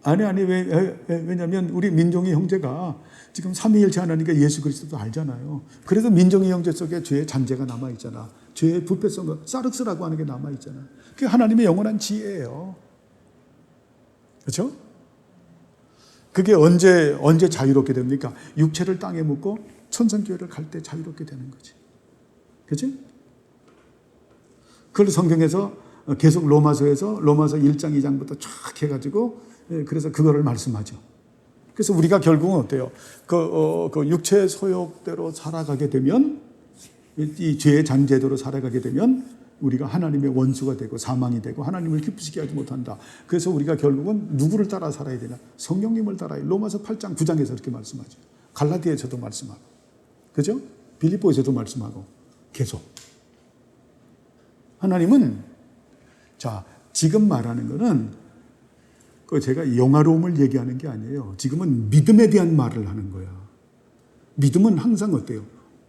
은혜를 왜냐하면 우리 민종이 형제가 지금 삼위일체 하나님과 예수 그리스도도 알잖아요. 그래서 민종이 형제 속에 죄의 잔재가 남아있잖아. 죄의 부패성, 사륵스라고 하는 게 남아있잖아. 그게 하나님의 영원한 지혜예요. 그렇죠? 그게 언제 자유롭게 됩니까? 육체를 땅에 묻고 천상교회를 갈 때 자유롭게 되는 거지. 그렇지? 그걸 성경에서 계속 로마서 1장 2장부터 쫙 해가지고 그래서 그거를 말씀하죠. 그래서 우리가 결국은 어때요? 그 육체의 소욕대로 살아가게 되면 이 죄의 잔재대로 살아가게 되면 우리가 하나님의 원수가 되고 사망이 되고 하나님을 기쁘시게 하지 못한다. 그래서 우리가 결국은 누구를 따라 살아야 되냐? 성령님을 따라야. 로마서 8장 9장에서 이렇게 말씀하죠. 갈라디아에서도 말씀하고. 그죠? 빌립보에서도 말씀하고. 계속. 하나님은 자, 지금 말하는 거는 제가 영화로움을 얘기하는 게 아니에요. 지금은 믿음에 대한 말을 하는 거야. 믿음은 항상 어때요?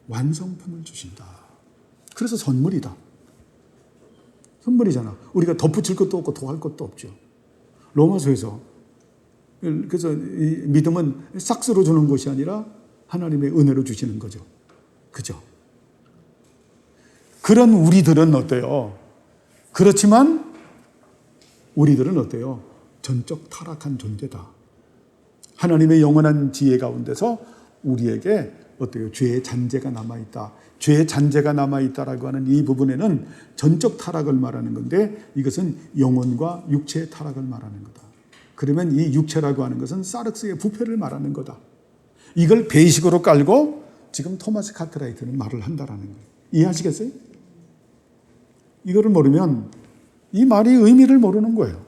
완성품을 주신다. 그래서 선물이다. 선물이잖아. 우리가 덧붙일 것도 없고 더할 것도 없죠. 로마서에서 그래서 이 믿음은 싹스로 주는 것이 아니라 하나님의 은혜로 주시는 거죠. 그죠? 그런 우리들은 어때요? 그렇지만 우리들은 어때요? 전적 타락한 존재다. 하나님의 영원한 지혜 가운데서 우리에게 어때요? 죄의 잔재가 남아있다. 죄의 잔재가 남아있다라고 하는 이 부분에는 전적 타락을 말하는 건데 이것은 영혼과 육체의 타락을 말하는 거다. 그러면 이 육체라고 하는 것은 사륵스의 부패를 말하는 거다. 이걸 베이식으로 깔고 지금 토마스 카트라이트는 말을 한다라는 거예요. 이해하시겠어요? 이거를 모르면 이 말이 의미를 모르는 거예요.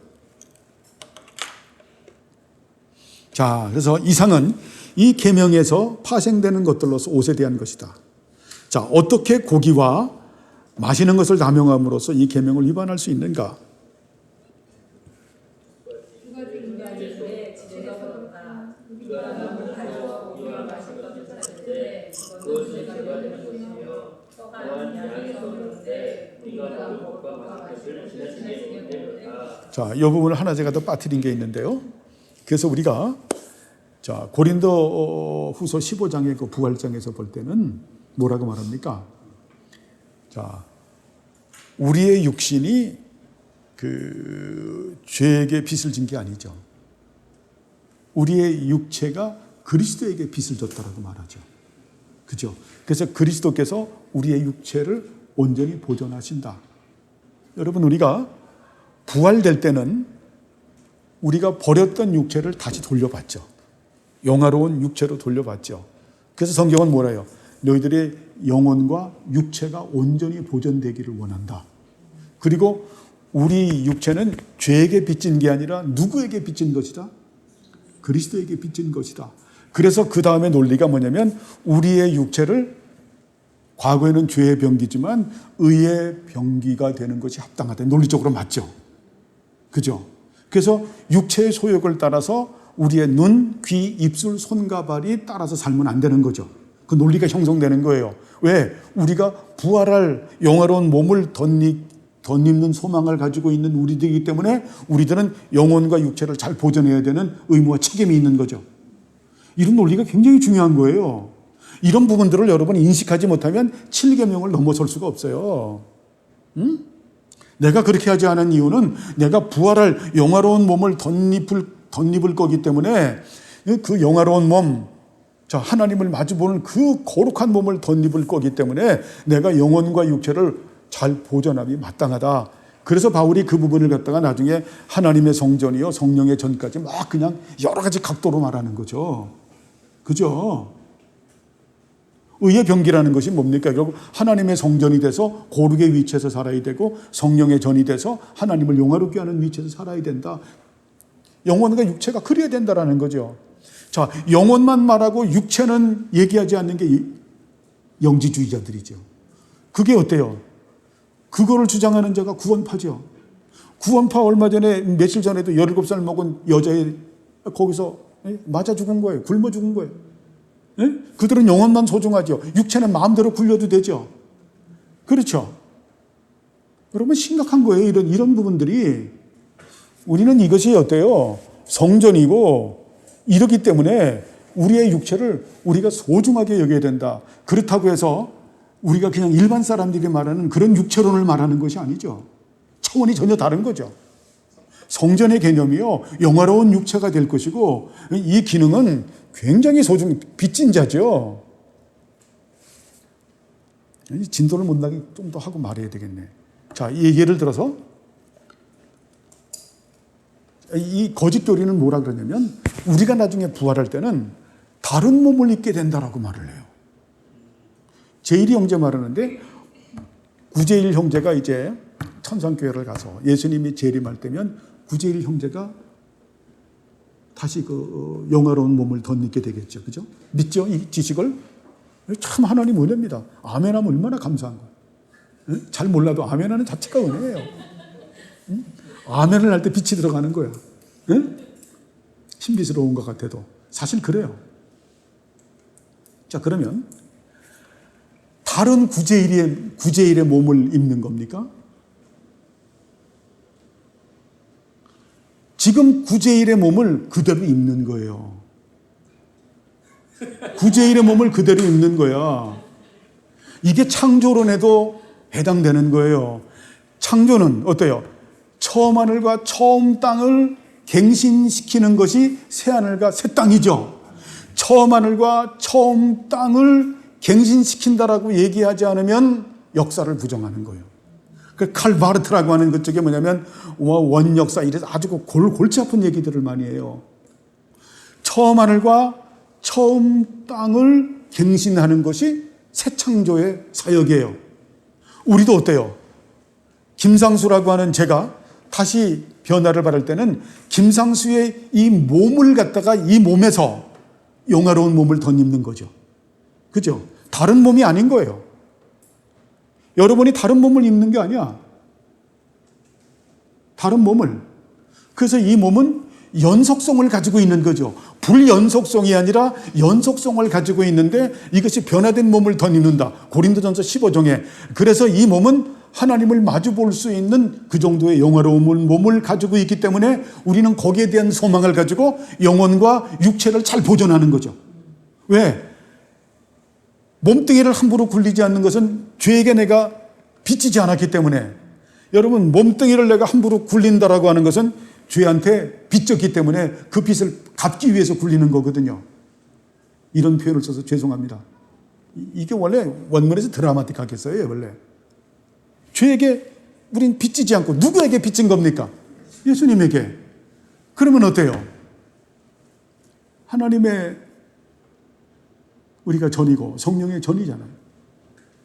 자, 그래서 이상은 이 계명에서 파생되는 것들로서 옷에 대한 것이다. 자, 어떻게 고기와 마시는 것을 남용함으로써 이 계명을 위반할 수 있는가? 자, 이 부분을 하나 제가 더 빠뜨린 게 있는데요. 그래서 우리가 자, 고린도 후서 15장의 그 부활장에서 볼 때는 뭐라고 말합니까? 자, 우리의 육신이 그 죄에게 빚을 진 게 아니죠. 우리의 육체가 그리스도에게 빚을 졌다라고 말하죠. 그죠? 그래서 그리스도께서 우리의 육체를 온전히 보존하신다. 여러분, 우리가 부활될 때는 우리가 버렸던 육체를 다시 돌려받죠. 영화로운 육체로 돌려받죠. 그래서 성경은 뭐래요? 너희들의 영혼과 육체가 온전히 보존되기를 원한다. 그리고 우리 육체는 죄에게 빚진 게 아니라 누구에게 빚진 것이다? 그리스도에게 빚진 것이다. 그래서 그 다음에 논리가 뭐냐면 우리의 육체를 과거에는 죄의 병기지만 의의 병기가 되는 것이 합당하다. 논리적으로 맞죠. 그죠? 그래서 육체의 소욕을 따라서 우리의 눈, 귀, 입술, 손과 발이 따라서 살면 안 되는 거죠. 그 논리가 형성되는 거예요. 왜? 우리가 부활할 영화로운 몸을 덧입는 소망을 가지고 있는 우리들이기 때문에 우리들은 영혼과 육체를 잘 보존해야 되는 의무와 책임이 있는 거죠. 이런 논리가 굉장히 중요한 거예요. 이런 부분들을 여러분이 인식하지 못하면 7계명을 넘어설 수가 없어요. 내가 그렇게 하지 않은 이유는 내가 부활할 영화로운 몸을 덧입을 거기 때문에 그 영화로운 몸, 자, 하나님을 마주보는 그 거룩한 몸을 덧입을 거기 때문에 내가 영혼과 육체를 잘 보존함이 마땅하다. 그래서 바울이 그 부분을 갖다가 나중에 하나님의 성전이요 성령의 전까지 막 그냥 여러 가지 각도로 말하는 거죠. 그죠? 의의 병기라는 것이 뭡니까? 결국 하나님의 성전이 돼서 거룩의 위치에서 살아야 되고 성령의 전이 돼서 하나님을 영화롭게 하는 위치에서 살아야 된다. 영혼과 육체가 그래야 된다라는 거죠. 자, 영혼만 말하고 육체는 얘기하지 않는 게 영지주의자들이죠. 그게 어때요? 그거를 주장하는 자가 구원파죠. 구원파 얼마 전에 며칠 전에도 17살 먹은 여자애 거기서 맞아 죽은 거예요. 굶어 죽은 거예요. 그들은 영혼만 소중하죠. 육체는 마음대로 굴려도 되죠. 그렇죠. 여러분 심각한 거예요. 이런 부분들이. 우리는 이것이 어때요? 성전이고 이렇기 때문에 우리의 육체를 우리가 소중하게 여겨야 된다. 그렇다고 해서 우리가 그냥 일반 사람들이 말하는 그런 육체론을 말하는 것이 아니죠. 차원이 전혀 다른 거죠. 성전의 개념이요, 영화로운 육체가 될 것이고 이 기능은 굉장히 빚진 자죠. 진도를 못 나게 좀 더 하고 말해야 되겠네. 자, 예를 들어서 이 거짓 교리는 뭐라 그러냐면 우리가 나중에 부활할 때는 다른 몸을 입게 된다라고 말을 해요. 제일이 형제 말하는데 구제일 형제가 이제 천상교회를 가서 예수님이 재림할 때면 구제일 형제가 다시 그 영화로운 몸을 덧입게 되겠죠. 그죠? 믿죠? 이 지식을? 참 하나님 은혜입니다. 아멘하면 얼마나 감사한 거예요. 잘 몰라도 아멘하는 자체가 은혜예요. 아멘을 할 때 빛이 들어가는 거야. 신비스러운 것 같아도 사실 그래요. 자, 그러면 다른 구제일의 몸을 입는 겁니까? 지금 구제일의 몸을 그대로 입는 거예요. 구제일의 몸을 그대로 입는 거야. 이게 창조론에도 해당되는 거예요. 창조는 어때요? 처음 하늘과 처음 땅을 갱신시키는 것이 새 하늘과 새 땅이죠. 처음 하늘과 처음 땅을 갱신시킨다라고 얘기하지 않으면 역사를 부정하는 거예요. 그 칼바르트라고 하는 그쪽에 뭐냐면 원역사 이래서 아주 골치 아픈 얘기들을 많이 해요. 처음 하늘과 처음 땅을 갱신하는 것이 새 창조의 사역이에요. 우리도 어때요? 김상수라고 하는 제가 다시 변화를 받을 때는 김상수의 이 몸을 갖다가 이 몸에서 영화로운 몸을 덧입는 거죠. 그죠? 다른 몸이 아닌 거예요. 여러분이 다른 몸을 입는 게 아니야. 다른 몸을. 그래서 이 몸은 연속성을 가지고 있는 거죠. 불연속성이 아니라 연속성을 가지고 있는데 이것이 변화된 몸을 덧입는다. 고린도전서 15장에. 그래서 이 몸은 하나님을 마주 볼 수 있는 그 정도의 영화로운 몸을 가지고 있기 때문에 우리는 거기에 대한 소망을 가지고 영혼과 육체를 잘 보존하는 거죠. 왜? 몸뚱이를 함부로 굴리지 않는 것은 죄에게 내가 빚지지 않았기 때문에. 여러분, 몸뚱이를 내가 함부로 굴린다라고 하는 것은 죄한테 빚졌기 때문에 그 빚을 갚기 위해서 굴리는 거거든요. 이런 표현을 써서 죄송합니다. 이게 원래 원문에서 드라마틱하게 써요, 원래. 죄에게 우린 빚지지 않고 누구에게 빚진 겁니까? 예수님에게. 그러면 어때요? 하나님의 우리가 전이고 성령의 전이잖아요.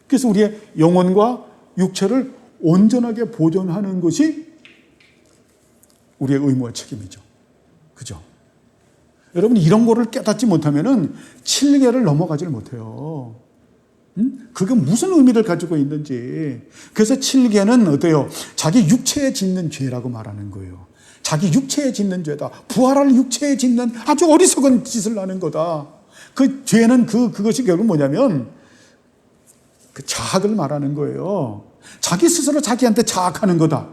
그래서 우리의 영혼과 육체를 온전하게 보존하는 것이 우리의 의무와 책임이죠. 그죠? 여러분, 이런 거를 깨닫지 못하면은 7계를 넘어가질 못해요. 그게 무슨 의미를 가지고 있는지. 그래서 7계는 어때요? 자기 육체에 짓는 죄라고 말하는 거예요. 자기 육체에 짓는 죄다. 부활할 육체에 짓는 아주 어리석은 짓을 하는 거다. 그 죄는 그것이 결국 뭐냐면 그 자학을 말하는 거예요. 자기 스스로 자기한테 자학하는 거다.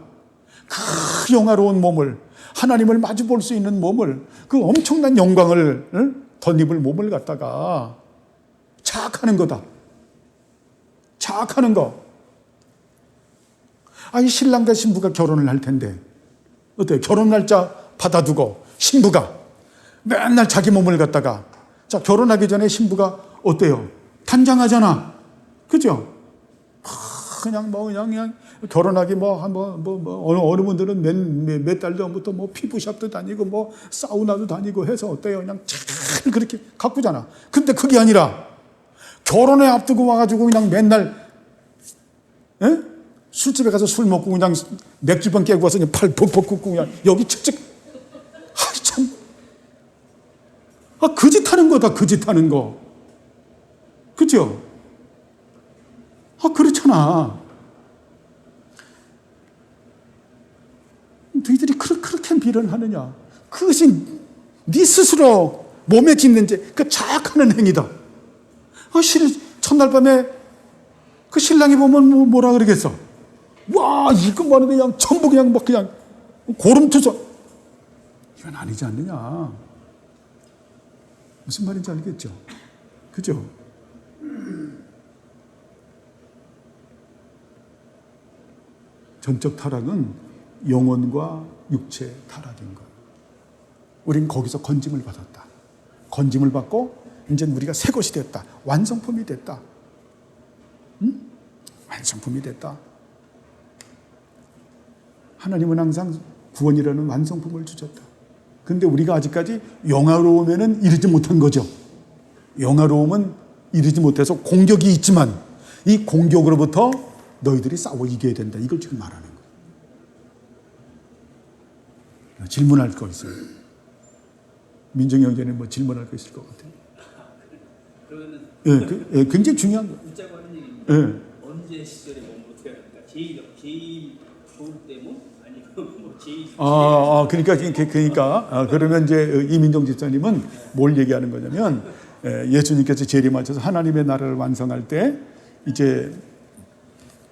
그 영화로운 몸을, 하나님을 마주 볼 수 있는 몸을, 그 엄청난 영광을 덧입을 몸을 갖다가 자학하는 거다. 자학하는 거. 아니, 신랑과 신부가 결혼을 할 텐데 어때요? 결혼 날짜 받아두고 신부가 맨날 자기 몸을 갖다가, 자, 결혼하기 전에 신부가 어때요? 단장하잖아. 그죠? 그냥 결혼하기 어느 분들은 몇 달 전부터 피부샵도 다니고 사우나도 다니고 해서 어때요? 그냥 잘 그렇게 가꾸잖아. 근데 그게 아니라 결혼에 앞두고 와가지고 그냥 맨날 술집에 가서 술 먹고 그냥 맥주병 깨고 와서 그냥 팔 벅벅 굽고 그냥 여기 측측. 참. 그 짓 하는 거다, 그 짓 하는 거. 그죠? 그렇잖아. 너희들이 그렇게 미련하느냐. 그것이 네 스스로 몸에 짓는 죄, 그 자학하는 행위다. 첫날 밤에 그 신랑이 보면 뭐라 그러겠어? 와, 이거 하는데 그냥 전부 그냥 그냥 고름투성. 이건 아니지 않느냐. 무슨 말인지 알겠죠? 그죠? 전적 타락은 영혼과 육체의 타락인 거예요. 우린 거기서 건짐을 받았다. 건짐을 받고 이제 우리가 새 것이 됐다. 완성품이 됐다. 완성품이 됐다. 하나님은 항상 구원이라는 완성품을 주셨다. 근데 우리가 아직까지 영화로움에는 이르지 못한 거죠. 영화로움은 이르지 못해서 공격이 있지만 이 공격으로부터 너희들이 싸워 이겨야 된다. 이걸 지금 말하는 거예요. 질문할 거 있어요. 민정이 형제는 질문할 거 있을 것 같아요. 그러면은 굉장히 중요한 거. 웃자고 하는 얘기입니다. 언제 시절에 몸을 어떻게 합니까? 제일 좋을 때면 아니면 제일 그러니까 그러면 이제 이민정 집사님은 뭘 얘기하는 거냐면 예수님께서 재림하셔서 하나님의 나라를 완성할 때 이제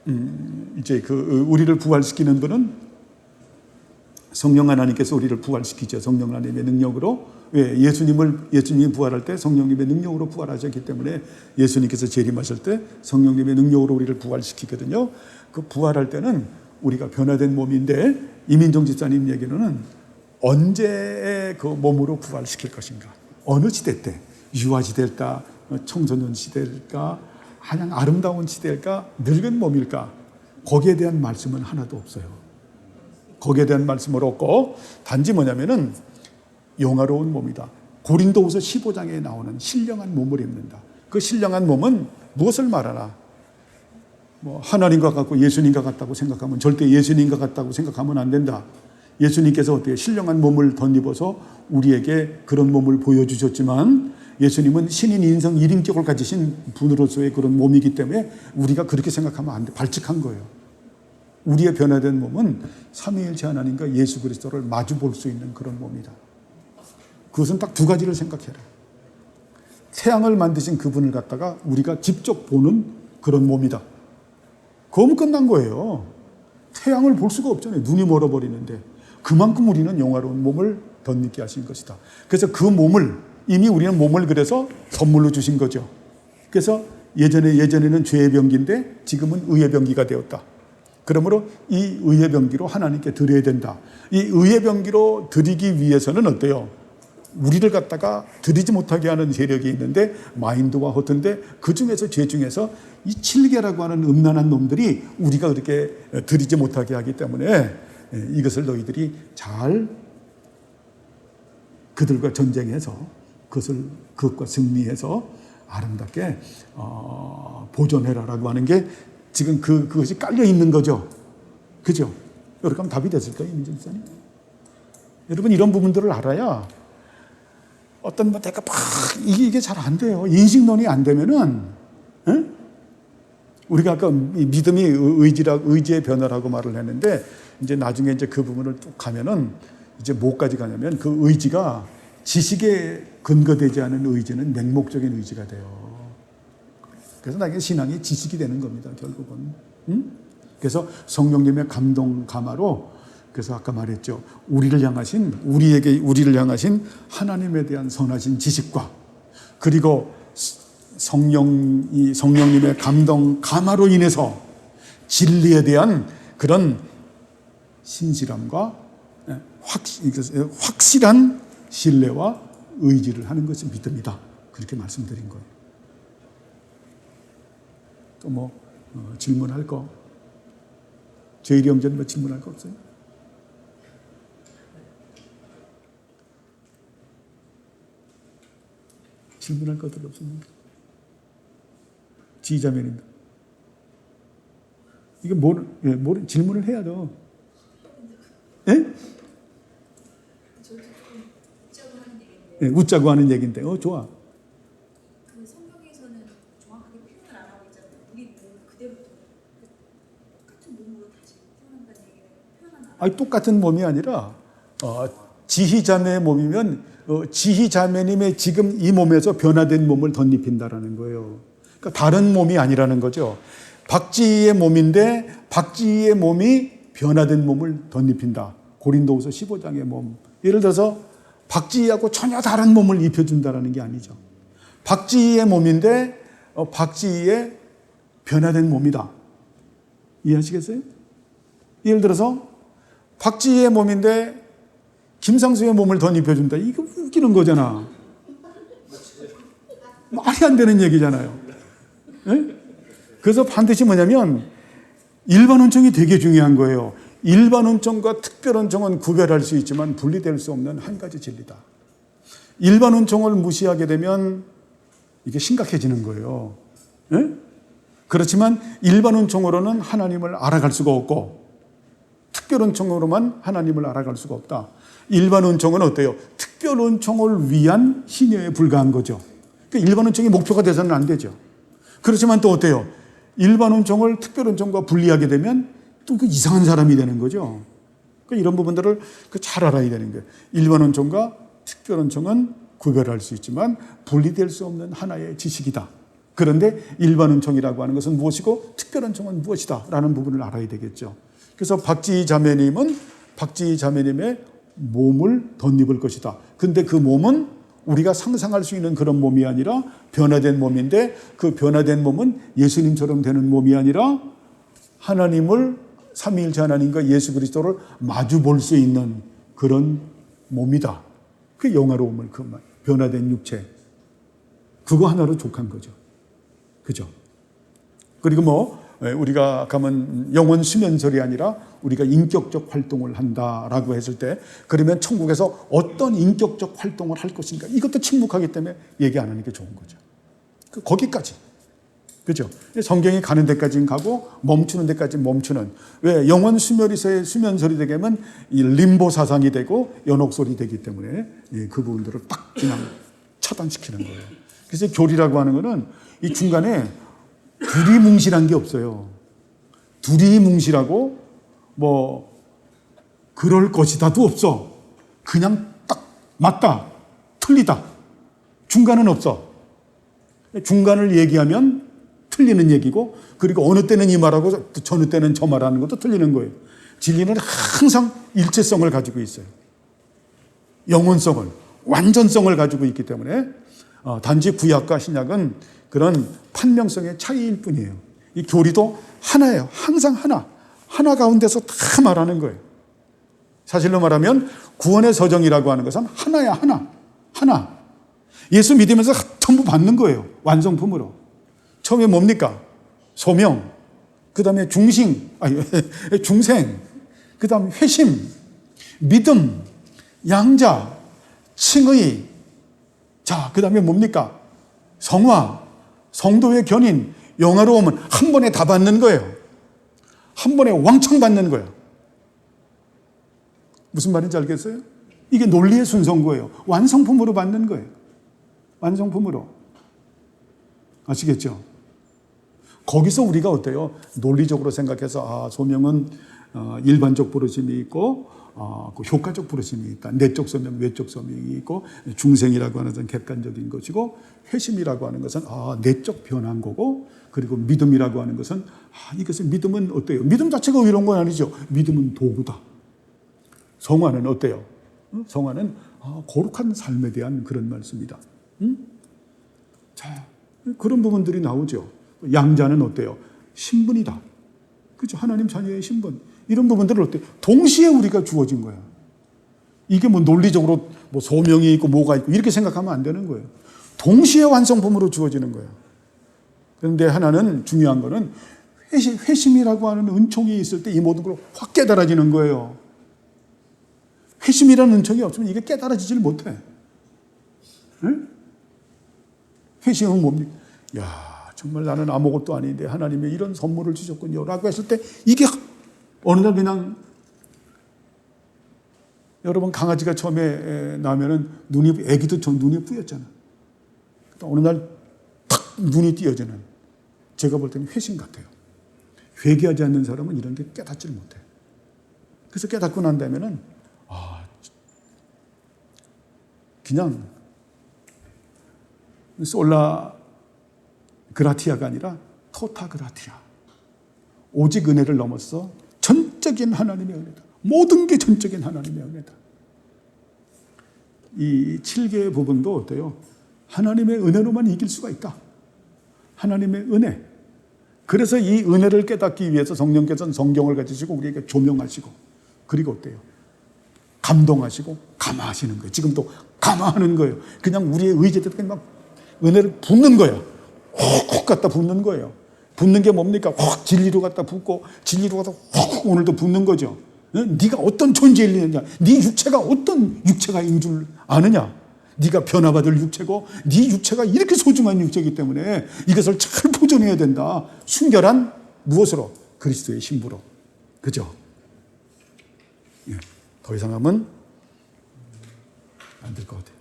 우리를 부활시키는 분은 성령 하나님께서 우리를 부활시키죠. 성령 하나님의 능력으로. 왜? 예수님이 부활할 때 성령님의 능력으로 부활하셨기 때문에 예수님께서 재림하실 때 성령님의 능력으로 우리를 부활시키거든요. 그 부활할 때는 우리가 변화된 몸인데 이민정 집사님 얘기는 언제 그 몸으로 부활시킬 것인가? 어느 시대 때? 유아 시대일까? 청소년 시대일까? 그냥 아름다운 시대일까? 늙은 몸일까? 거기에 대한 말씀은 하나도 없어요. 거기에 대한 말씀을 없고 단지 뭐냐면은 영화로운 몸이다. 고린도후서 15장에 나오는 신령한 몸을 입는다. 그 신령한 몸은 무엇을 말하나? 하나님과 같고 예수님과 같다고 생각하면 절대 예수님과 같다고 생각하면 안 된다. 예수님께서 어떻게 신령한 몸을 덧입어서 우리에게 그런 몸을 보여주셨지만 예수님은 신인 인성 1인격을 가지신 분으로서의 그런 몸이기 때문에 우리가 그렇게 생각하면 안 돼. 발칙한 거예요. 우리의 변화된 몸은 삼위일체 하나님과 예수 그리스도를 마주 볼 수 있는 그런 몸이다. 그것은 딱 두 가지를 생각해라. 태양을 만드신 그분을 갖다가 우리가 직접 보는 그런 몸이다. 그럼 끝난 거예요. 태양을 볼 수가 없잖아요. 눈이 멀어버리는데. 그만큼 우리는 영화로운 몸을 덧입게 하신 것이다. 그래서 그 몸을 이미 우리는 몸을 그래서 선물로 주신 거죠. 그래서 예전에는 죄의 병기인데 지금은 의의 병기가 되었다. 그러므로 이 의의 병기로 하나님께 드려야 된다. 이 의의 병기로 드리기 위해서는 어때요? 우리를 갖다가 드리지 못하게 하는 세력이 있는데 마인드와 허튼데 그 중에서 죄 중에서 이 7계라고 하는 음란한 놈들이 우리가 그렇게 드리지 못하게 하기 때문에 이것을 너희들이 잘 그들과 전쟁해서 그것과 승리해서 아름답게 보존해라라고 하는 게 지금 그것이 깔려 있는 거죠. 그죠? 이렇게 하면 답이 됐을까요, 이민정 목사님? 여러분 이런 부분들을 알아야 어떤 내가 막 이게 잘 안 돼요. 인식론이 안 되면은 우리가 아까 믿음이 의지의 변화라고 말을 했는데 이제 나중에 이제 그 부분을 쭉 가면은 이제 뭐까지 가냐면 그 의지가 지식에 근거되지 않은 의지는 맹목적인 의지가 돼요. 그래서 나에게 신앙이 지식이 되는 겁니다, 결국은. 그래서 성령님의 감동 감화로 그래서 아까 말했죠. 우리를 향하신 하나님에 대한 선하신 지식과 그리고 성령님의 감동 감화로 인해서 진리에 대한 그런 신실함과 확실한 신뢰와 의지를 하는 것이 믿음이다. 그렇게 말씀드린 거예요. 또 뭐 질문할 거? 제일이 형제는 뭐 질문할 거 없어요? 질문할 것들 없습니다. 지휘자면입니다. 이게 뭘 질문을 해야 돼. 예? 저도 좀 웃자고 하는 얘기인데. 예, 웃자고 하는 얘기인데, 좋아. 그 성경에서는 정확하게 표현을 안 하고 있잖아요. 우리 몸 그대로 똑같은 몸으로 다시 태어난다는 얘기를 표현 안 하고. 아니, 똑같은 몸이 아니라 지휘자매의 몸이면 지휘자매님의 지금 이 몸에서 변화된 몸을 덧입힌다라는 거예요. 그러니까 다른 몸이 아니라는 거죠. 박지희의 몸인데 박지희의 몸이 변화된 몸을 덧입힌다. 고린도후서 15장의 몸. 예를 들어서 박지희하고 전혀 다른 몸을 입혀준다라는 게 아니죠. 박지희의 몸인데 박지희의 변화된 몸이다. 이해하시겠어요? 예를 들어서 박지희의 몸인데 김상수의 몸을 덧입혀준다. 이거 웃기는 거잖아. 말이 안 되는 얘기잖아요. 네? 그래서 반드시 뭐냐면 일반 은총이 되게 중요한 거예요. 일반 은총과 특별 은총은 구별할 수 있지만 분리될 수 없는 한 가지 진리다. 일반 은총을 무시하게 되면 이게 심각해지는 거예요. 네? 그렇지만 일반 은총으로는 하나님을 알아갈 수가 없고 특별 은총으로만 하나님을 알아갈 수가 없다. 일반 은총은 어때요? 특별 은총을 위한 신여에 불과한 거죠. 그러니까 일반 은총이 목표가 돼서는 안 되죠. 그렇지만 또 어때요? 일반 은총을 특별 은총과 분리하게 되면 또 그 이상한 사람이 되는 거죠. 그러니까 이런 부분들을 잘 알아야 되는 거예요. 일반 은총과 특별 은총은 구별할 수 있지만 분리될 수 없는 하나의 지식이다. 그런데 일반 은총이라고 하는 것은 무엇이고 특별 은총은 무엇이다 라는 부분을 알아야 되겠죠. 그래서 박지희 자매님은 박지희 자매님의 몸을 덧입을 것이다. 근데 그 몸은 우리가 상상할 수 있는 그런 몸이 아니라 변화된 몸인데 그 변화된 몸은 예수님처럼 되는 몸이 아니라 하나님을 삼위일체 하나님과 예수 그리스도를 마주 볼 수 있는 그런 몸이다. 그 영화로움을 그 변화된 육체 그거 하나로 족한 거죠. 그죠? 그리고 우리가 가면 영혼 수면설이 아니라 우리가 인격적 활동을 한다라고 했을 때 그러면 천국에서 어떤 인격적 활동을 할 것인가 이것도 침묵하기 때문에 얘기 안 하는 게 좋은 거죠. 거기까지. 그죠? 성경이 가는 데까지는 가고 멈추는 데까지 멈추는. 왜? 영혼 수면설이 되게 하면 이 림보 사상이 되고 연옥설이 되기 때문에 그 부분들을 딱 그냥 차단시키는 거예요. 그래서 교리라고 하는 거는 이 중간에 두리뭉실한 게 없어요. 두리뭉실하고 그럴 것이다도 없어. 그냥 딱 맞다, 틀리다. 중간은 없어. 중간을 얘기하면 틀리는 얘기고 그리고 어느 때는 이 말하고 어느 때는 저 말하는 것도 틀리는 거예요. 진리는 항상 일체성을 가지고 있어요. 영원성을, 완전성을 가지고 있기 때문에 단지 구약과 신약은 그런 판명성의 차이일 뿐이에요. 이 교리도 하나예요. 항상 하나 가운데서 다 말하는 거예요. 사실로 말하면 구원의 서정이라고 하는 것은 하나야, 하나. 예수 믿으면서 전부 받는 거예요. 완성품으로. 처음에 뭡니까? 소명, 그 다음에 중생, 그 다음에 회심, 믿음, 양자, 칭의, 자, 그 다음에 뭡니까? 성화, 성도의 견인, 영화로움은 한 번에 다 받는 거예요. 한 번에 왕창 받는 거예요. 무슨 말인지 알겠어요? 이게 논리의 순서인 거예요. 완성품으로 받는 거예요. 완성품으로. 아시겠죠? 거기서 우리가 어때요? 논리적으로 생각해서 소명은 일반적 부르심이 있고 그 효과적 부르심이 있다. 내적 소명, 외적 소명이 있고 중생이라고 하는 것은 객관적인 것이고 회심이라고 하는 것은 내적 변한 거고 그리고 믿음이라고 하는 것은 이것은 믿음은 어때요? 믿음 자체가 의로운 건 아니죠. 믿음은 도구다. 성화는 어때요? 성화는 거룩한 삶에 대한 그런 말씀이다. 자, 그런 부분들이 나오죠. 양자는 어때요? 신분이다. 그렇죠? 하나님 자녀의 신분. 이런 부분들은 어때요? 동시에 우리가 주어진 거야. 이게 뭐 논리적으로 뭐 소명이 있고 뭐가 있고 이렇게 생각하면 안 되는 거예요. 동시에 완성품으로 주어지는 거예요. 그런데 하나는 중요한 거는 회심이라고 하는 은총이 있을 때 이 모든 걸 확 깨달아지는 거예요. 회심이라는 은총이 없으면 이게 깨달아지질 못해. 응? 회심은 뭡니까? 야, 정말 나는 아무것도 아닌데 하나님의 이런 선물을 주셨군요. 라고 했을 때 이게 어느 날 그냥 여러분 강아지가 처음에 나면은 애기도 전 눈이 뿌였잖아. 어느 날 탁 눈이 띄어지는 제가 볼 때는 회심 같아요. 회개하지 않는 사람은 이런 게 깨닫지를 못해. 그래서 깨닫고 난 다음에는 그냥 솔라 그라티아가 아니라 토타 그라티아. 오직 은혜를 넘어서 전적인 하나님의 은혜다. 모든 게 전적인 하나님의 은혜다. 이 7개의 부분도 어때요? 하나님의 은혜로만 이길 수가 있다. 하나님의 은혜. 그래서 이 은혜를 깨닫기 위해서 성령께서는 성경을 가지시고 우리에게 조명하시고 그리고 어때요? 감동하시고 감화하시는 거예요. 지금도 감화하는 거예요. 그냥 우리의 의지대로 그냥 막 은혜를 붓는 거예요. 훅 갖다 붓는 거예요. 붓는 게 뭡니까? 확 진리로 갖다 붓고 진리로 갖다 훅 오늘도 붓는 거죠. 네가 어떤 존재일 리느냐? 네 육체가 어떤 육체가인 줄 아느냐? 네가 변화받을 육체고 네 육체가 이렇게 소중한 육체이기 때문에 이것을 잘 보존해야 된다. 순결한 무엇으로? 그리스도의 신부로. 그죠? 예, 더 이상 하면 안 될 것 같아요.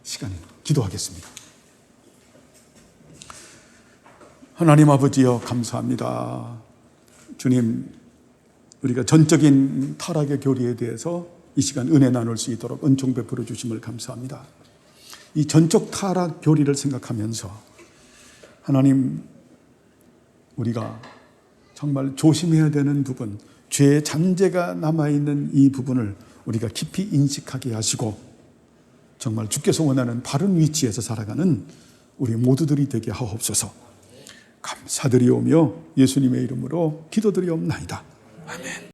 시간이. 기도하겠습니다. 하나님 아버지여 감사합니다. 주님, 우리가 전적인 타락의 교리에 대해서 이 시간 은혜 나눌 수 있도록 은총 베풀어 주심을 감사합니다. 이 전적 타락 교리를 생각하면서 하나님, 우리가 정말 조심해야 되는 부분, 죄의 잔재가 남아있는 이 부분을 우리가 깊이 인식하게 하시고 정말 주께서 원하는 바른 위치에서 살아가는 우리 모두들이 되게 하옵소서. 감사드리오며 예수님의 이름으로 기도드리옵나이다. 아멘.